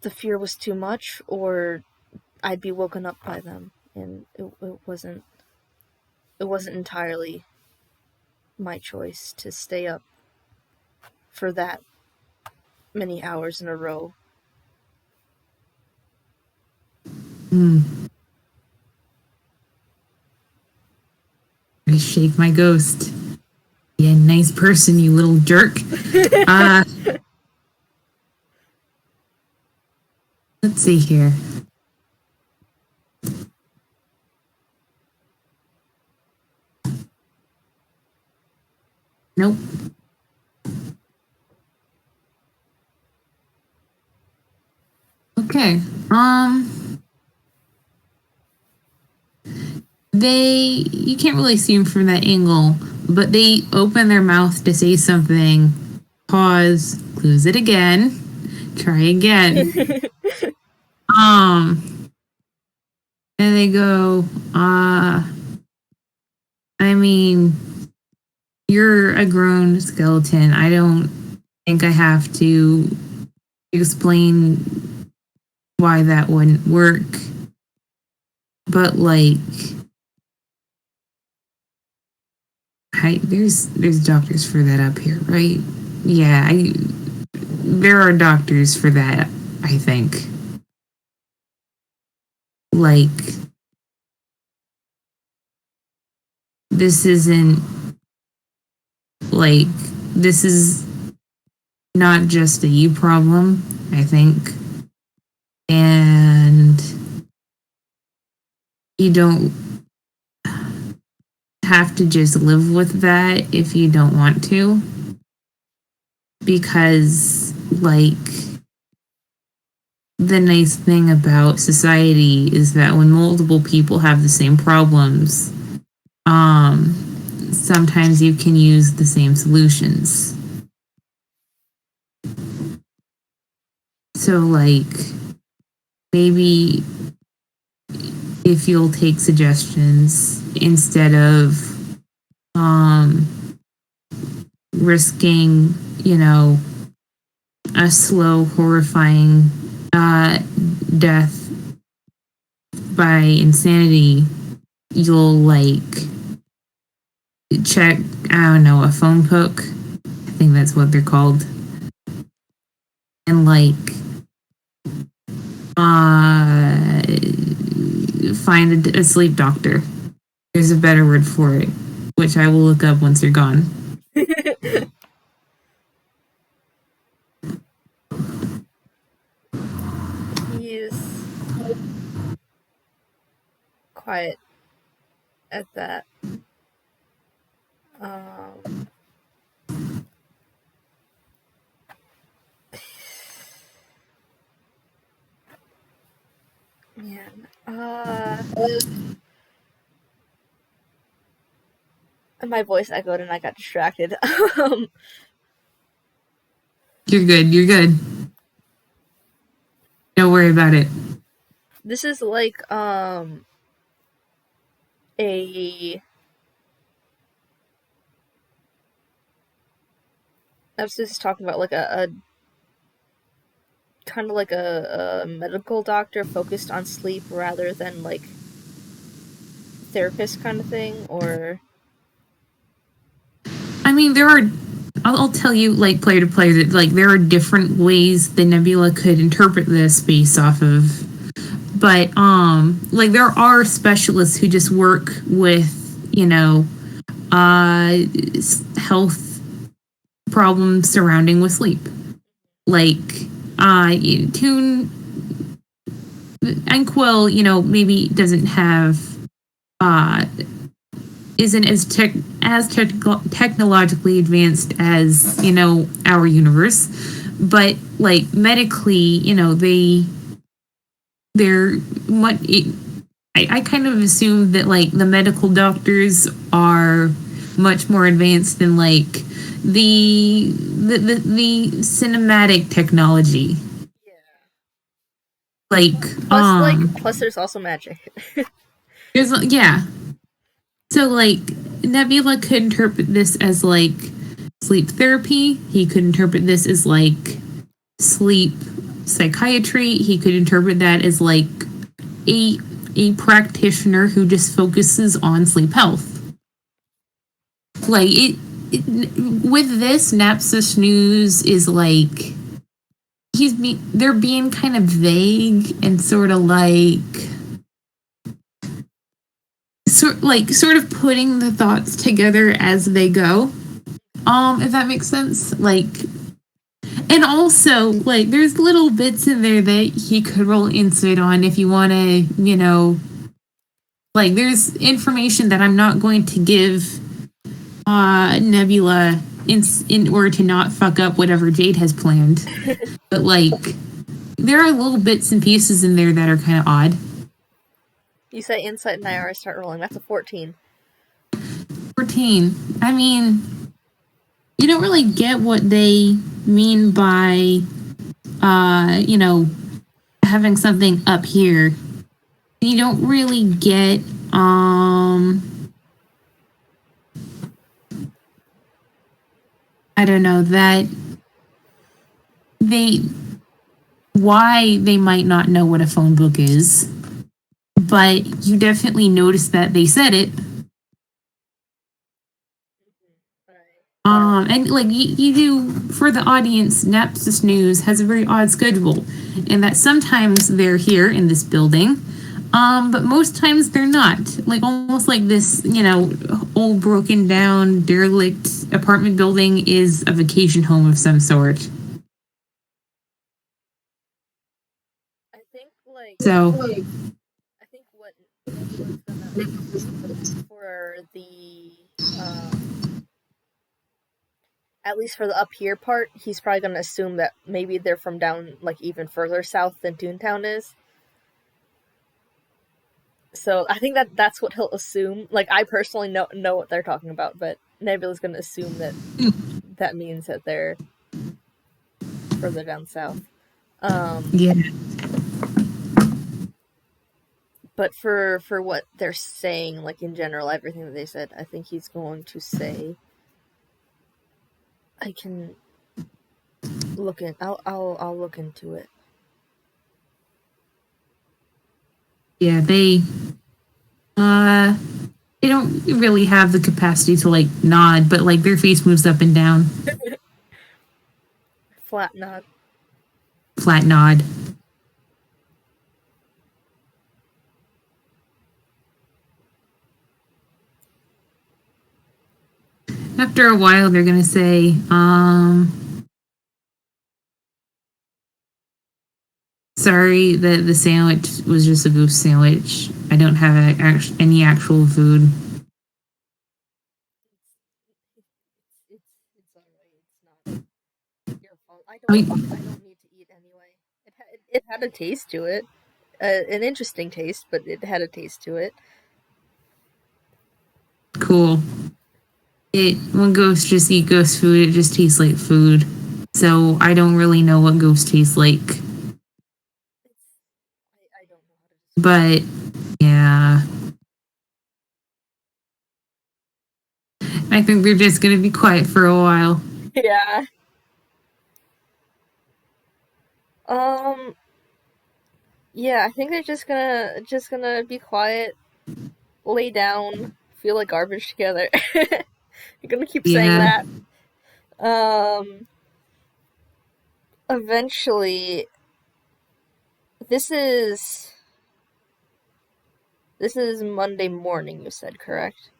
the fear was too much, or I'd be woken up by them, and it wasn't entirely my choice to stay up for that many hours in a row. I shake my ghost. Yeah, nice person, you little jerk. Let's see here. Nope. Okay. You can't really see them from that angle, but they open their mouth to say something, pause, close it again, try again. And they go, I mean, you're a grown skeleton. I don't think I have to explain why that wouldn't work. But like, there's doctors for that up here, right? Yeah, there are doctors for that, I think. Like, this isn't like, this is not just a you problem, I think. And you don't have to just live with that if you don't want to. because, like, the nice thing about society is that when multiple people have the same problems, sometimes you can use the same solutions. So, like, maybe if you'll take suggestions instead of risking, a slow, horrifying death by insanity, you'll, like, check, I don't know, a phone book. I think that's what they're called. And, like, find a sleep doctor. There's a better word for it, which I will look up once you're gone. He's quiet at that. Man. My voice echoed and I got distracted. You're good. You're good. Don't worry about it. This is like a I was just talking about like a kind of like a medical doctor focused on sleep rather than like therapist kind of thing, or I mean, there are. I'll tell you, like, player to player, that, like, there are different ways the Nebula could interpret this based off of. But like, there are specialists who just work with, health problems surrounding with sleep. Like, Toon and Quill, maybe doesn't have isn't as technologically advanced as our universe, but, like, medically, they're much. I kind of assume that, like, the medical doctors are much more advanced than, like, the cinematic technology. Like, plus there's also magic. There's, yeah. So, like, Nebula could interpret this as, like, sleep therapy. He could interpret this as, like, sleep psychiatry. He could interpret that as, like, a practitioner who just focuses on sleep health. Like, with this, Napstasnooze is, like, they're being kind of vague and sort of like sort of putting the thoughts together as they go. If that makes sense. Like, and also, like, there's little bits in there that he could roll insight on if you want to, like, there's information that I'm not going to give Nebula in order to not fuck up whatever Jade has planned. But, like, there are little bits and pieces in there that are kind of odd. You say insight and I already start rolling. That's a 14. 14. I mean, you don't really get what they mean by, having something up here. You don't really get, I don't know, that why they might not know what a phone book is, but you definitely notice that they said it. And, like, you do, for the audience, Napstasnooze has a very odd schedule, in that sometimes they're here in this building, but most times they're not. Like, almost like this, old, broken down, derelict apartment building is a vacation home of some sort. I think what Nebula's gonna for the at least for the up here part, he's probably going to assume that maybe they're from down, like, even further south than Toontown is. So I think that's what he'll assume. Like, I personally know what they're talking about, but Nebula's going to assume that that means that they're further down south. Yeah. But for what they're saying, like, in general, everything that they said, I think he's going to say, I can look in. I'll look into it. Yeah, they don't really have the capacity to like nod, but like their face moves up and down. Flat nod. Flat nod. After a while, they're gonna say, sorry that the sandwich was just a goose sandwich. I don't have any actual food. It's alright. It's not your fault. I I don't mean, need to eat anyway. It had a taste to it, an interesting taste, but it had a taste to it. cool. When ghosts just eat ghost food, it just tastes like food. So I don't really know what ghosts taste like. I don't know how to But yeah. I think they're just gonna be quiet for a while. Yeah. Yeah, I think they're just gonna be quiet, lay down, feel like garbage together. You're gonna keep saying Yeah. that. Eventually, this is Monday morning. You said, correct?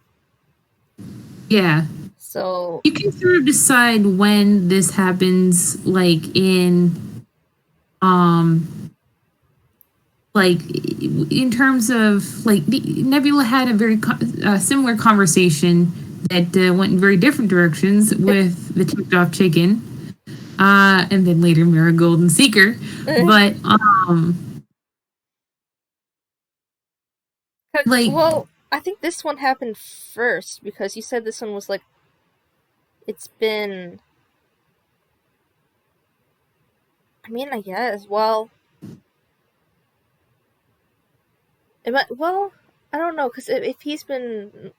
Yeah. So You can sort of decide when this happens, like like in terms of like Nebula had a very similar conversation that went in very different directions with the tipped off chicken, and then later Marigold and Seeker. But like well, I think this one happened first because you said this one was like, it's been. I mean, I guess. Well, well, I don't know, because if he's been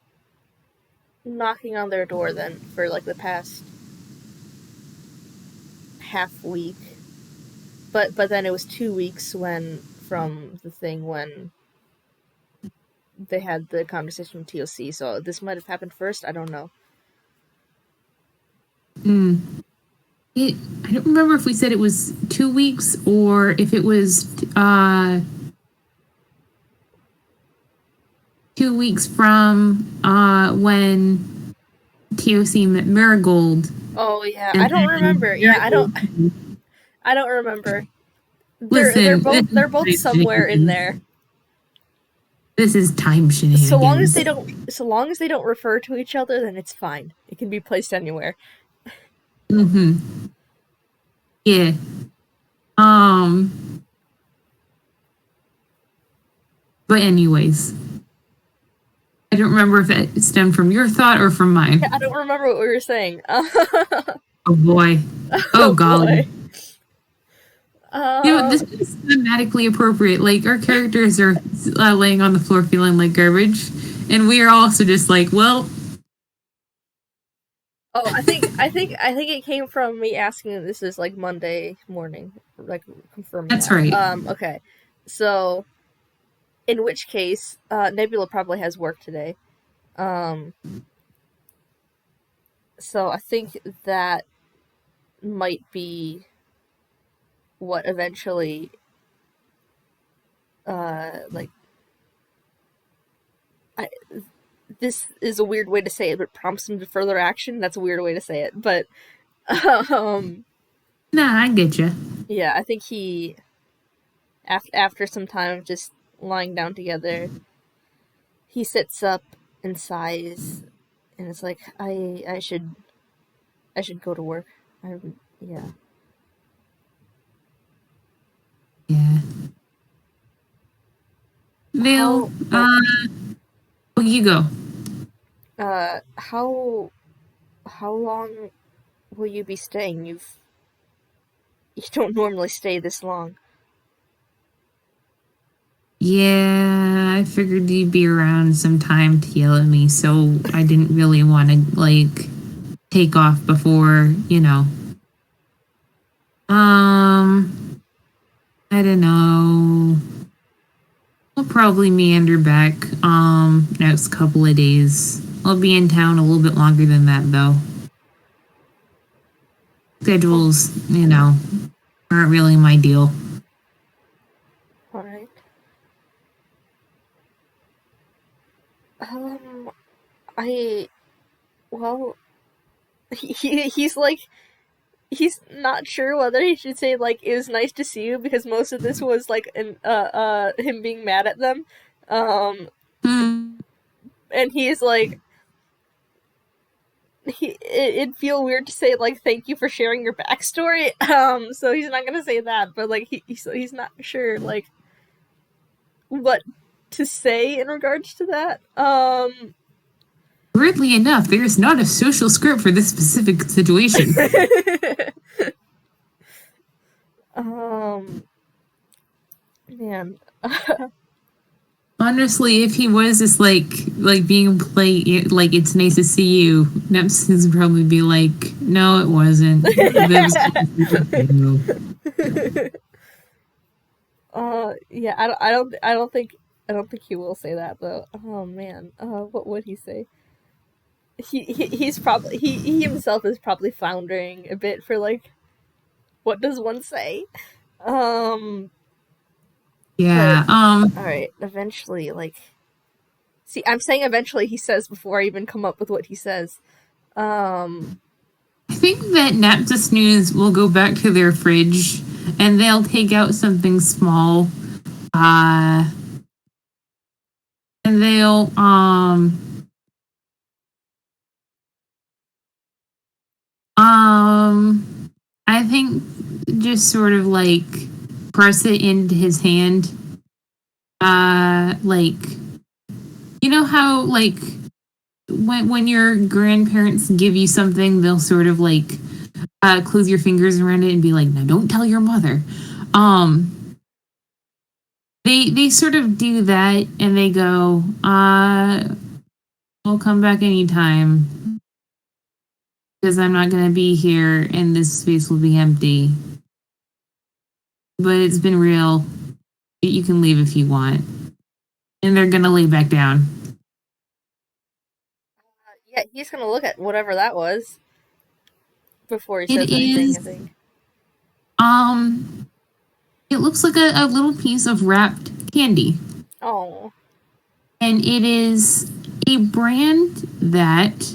knocking on their door then for like the past half week, but then it was 2 weeks from the thing when they had the conversation with TOC, so this might have happened first. I don't know. I don't remember if we said it was 2 weeks or if it was 2 weeks from when TOC met Marigold. Oh yeah, I don't remember. Yeah, I don't remember. Listen, They're both somewhere in there. This is time shenanigans. So long as they don't refer to each other, then it's fine. It can be placed anywhere. Yeah. But anyways, I don't remember if it stemmed from your thought or from mine. I don't remember what we were saying. Oh boy. Oh golly. Boy. This is thematically appropriate. Like our characters are laying on the floor feeling like garbage, and we are also just like, well. Oh, I think it came from me asking. This is like Monday morning, like confirming. That's right. Okay, so in which case, Nebula probably has work today. So I think that might be what eventually, like, this is a weird way to say it, but prompts him to further action. That's a weird way to say it, but, Nah, I get you. Yeah, I think he, after some time of just lying down together, he sits up and sighs, and it's like, I should I should go to work. Yeah. Yeah. Bill, oh, you go. How long will you be staying? You don't normally stay this long. Yeah, I figured you'd be around sometime to yell at me, so I didn't really want to, like, take off before, you know. I don't know. I'll probably meander back, next couple of days. I'll be in town a little bit longer than that, though. Schedules, you know, aren't really my deal. Alright. I, well, he's like, he's not sure whether he should say, like, it was nice to see you, because most of this was, like, him being mad at them. And he's like, it'd feel weird to say, like, thank you for sharing your backstory. So he's not gonna say that, but, like, he's not sure, like, what to say in regards to that. Weirdly enough, there's not a social script for this specific situation. Man. Honestly, if he was just like being polite, like it's nice to see you, Neps would probably be like, no, it wasn't. Yeah, I don't think he will say that though. Oh man, what would he say? He's probably he himself is probably floundering a bit for, like, what does one say? Yeah. All right. Eventually, like, see, I'm saying eventually. He says before I even come up with what he says. I think that Napstasnooze will go back to their fridge and they'll take out something small. And they'll I think just sort of like press it into his hand. Like, you know how, like, when your grandparents give you something, they'll sort of like close your fingers around it and be like, "Now don't tell your mother." They sort of do that and they go, "I'll come back anytime because I'm not gonna be here and this space will be empty. But it's been real. You can leave if you want." And they're gonna lay back down. Yeah, he's gonna look at whatever that was before he It says anything. is I think. It looks like a little piece of wrapped candy. Oh. And it is a brand that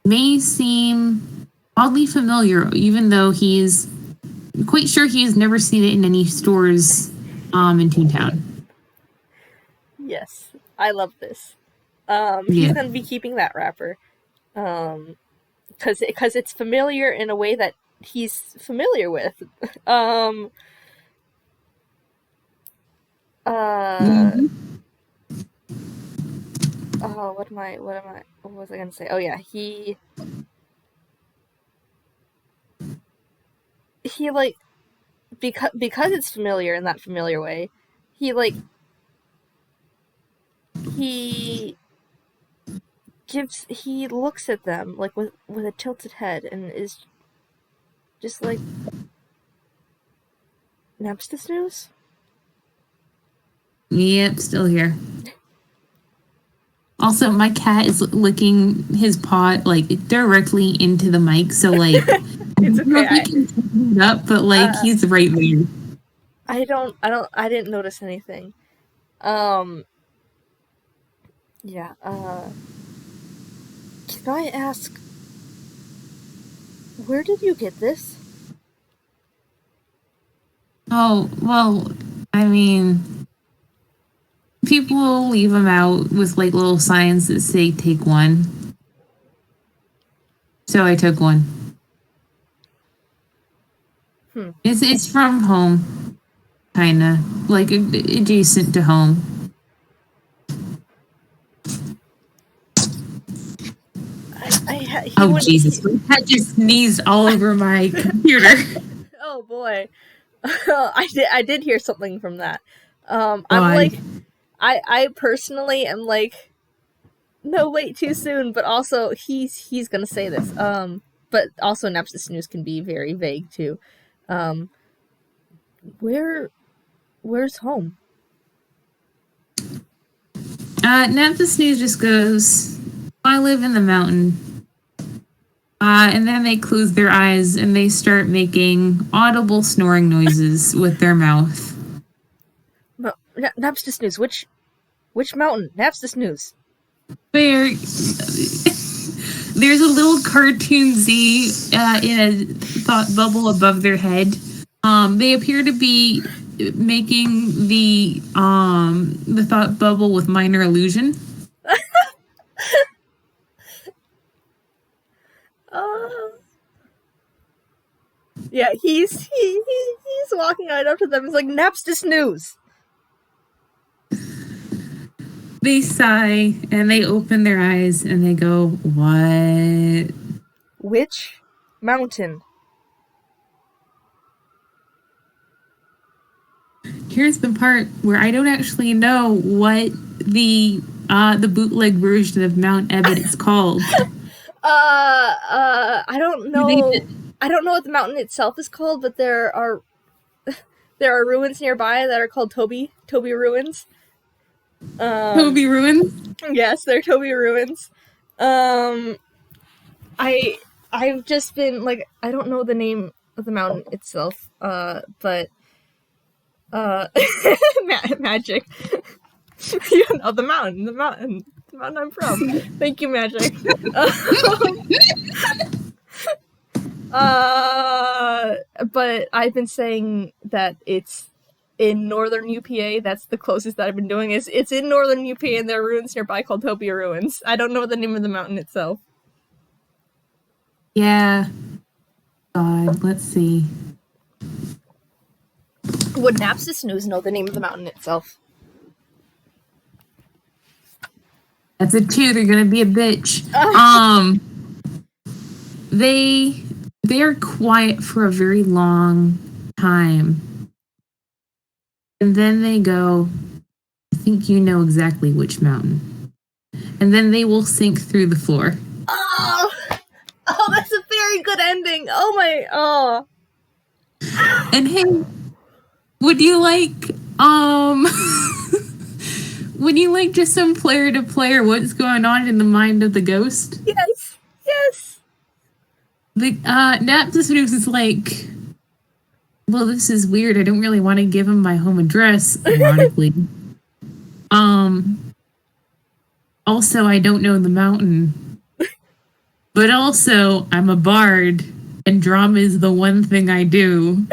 may seem oddly familiar, even though he's quite sure he has never seen it in any stores in Toontown. Yes, I love this. He's Yeah. gonna be keeping that wrapper, because it's familiar in a way that he's familiar with. Mm-hmm. Oh, what was I gonna say? Oh yeah, he like, because it's familiar in that familiar way, he like he he looks at them, like, with a tilted head, and is just like, Napstasnooze? Yep, still here. Also, my cat is licking his paw like directly into the mic, so like It's okay. I can turn it up, but like he's right there. I didn't notice anything. Yeah, can I ask, where did you get this? Oh, well, I mean, people will leave them out with like little signs that say take one. So I took one. It's from home, kinda like adjacent to home. Oh Jesus! I just sneezed all over my computer. Oh boy, I did hear something from that. I'm God. like, I personally am like, no, wait, too soon. But also, he's gonna say this. But also, Napstasnooze can be very vague too. Where's home? Napstasnooze just goes, I live in the mountain. And then they close their eyes and they start making audible snoring noises with their mouth. Napstasnooze, which mountain? Napstasnooze. There's a little cartoon Z in a thought bubble above their head. They appear to be making the thought bubble with minor illusion. Yeah, he's walking right up to them. He's like, Napstasnooze. They sigh and they open their eyes and they go, what? Which mountain? Here's the part where I don't actually know what the bootleg version of Mount Ebott is called. I don't know. I don't know what the mountain itself is called, but there are ruins nearby that are called Toby ruins. Toby ruins? Yes, they're Toby ruins. I've just been like, I don't know the name of the mountain itself, but magic. You know, the mountain I'm from. Thank you, magic. But I've been saying that it's in northern UPA. That's the closest that I've been doing. It's in northern UPA, and there are ruins nearby called Topia Ruins. I don't know the name of the mountain itself. Yeah. God, let's see. Would Napstasnooze know the name of the mountain itself? That's a 2. They're gonna be a bitch. They're quiet for a very long time. And then they go, I think you know exactly which mountain. And then they will sink through the floor. Oh, that's a very good ending. Oh. And hey, would you like would you like just some player to player what's going on in the mind of the ghost? Yes. The Napstasnooze is like, well, this is weird. I don't really want to give him my home address, ironically. Also, I don't know the mountain. But also, I'm a bard, and drama is the one thing I do.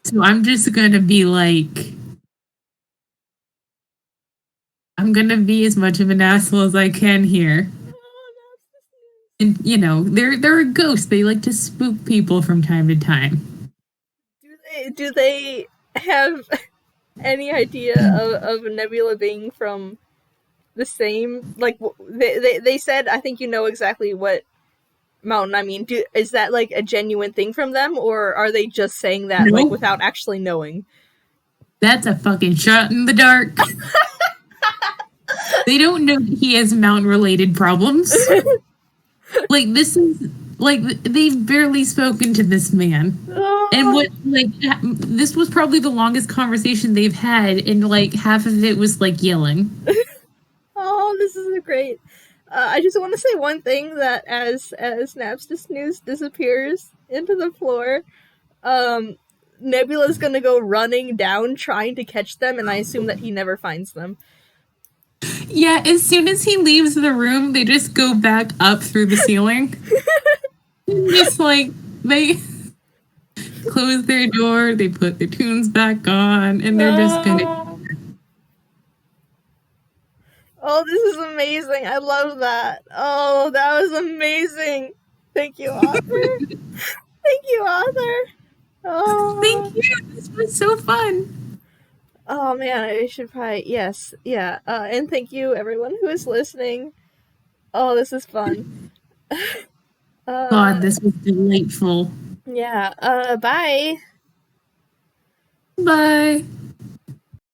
So I'm just gonna be like, I'm gonna be as much of an asshole as I can here. And you know, they're a ghost. They like to spook people from time to time. Do they have any idea of Nebula being from the same? Like, they said, I think you know exactly what mountain I mean. Is that like a genuine thing from them, or are they just saying that like without actually knowing? That's a fucking shot in the dark. They don't know that he has mountain-related problems. Like, this is, like, they've barely spoken to this man. And what, like, this was probably the longest conversation they've had, and, like, half of it was, like, yelling. Oh, this is great. I just want to say one thing, that as Napstasnooze disappears into the floor, Nebula's gonna go running down trying to catch them, and I assume that he never finds them. Yeah, as soon as he leaves the room, they just go back up through the ceiling. Just like, they close their door, they put their tunes back on, and they're just gonna... Oh, this is amazing. I love that. Oh, that was amazing. Thank you, author. Thank you, author. Oh. Thank you. This was so fun. Oh man, I should probably yeah. And thank you everyone who is listening. Oh, this is fun. God, this was delightful. Yeah. Bye. Bye.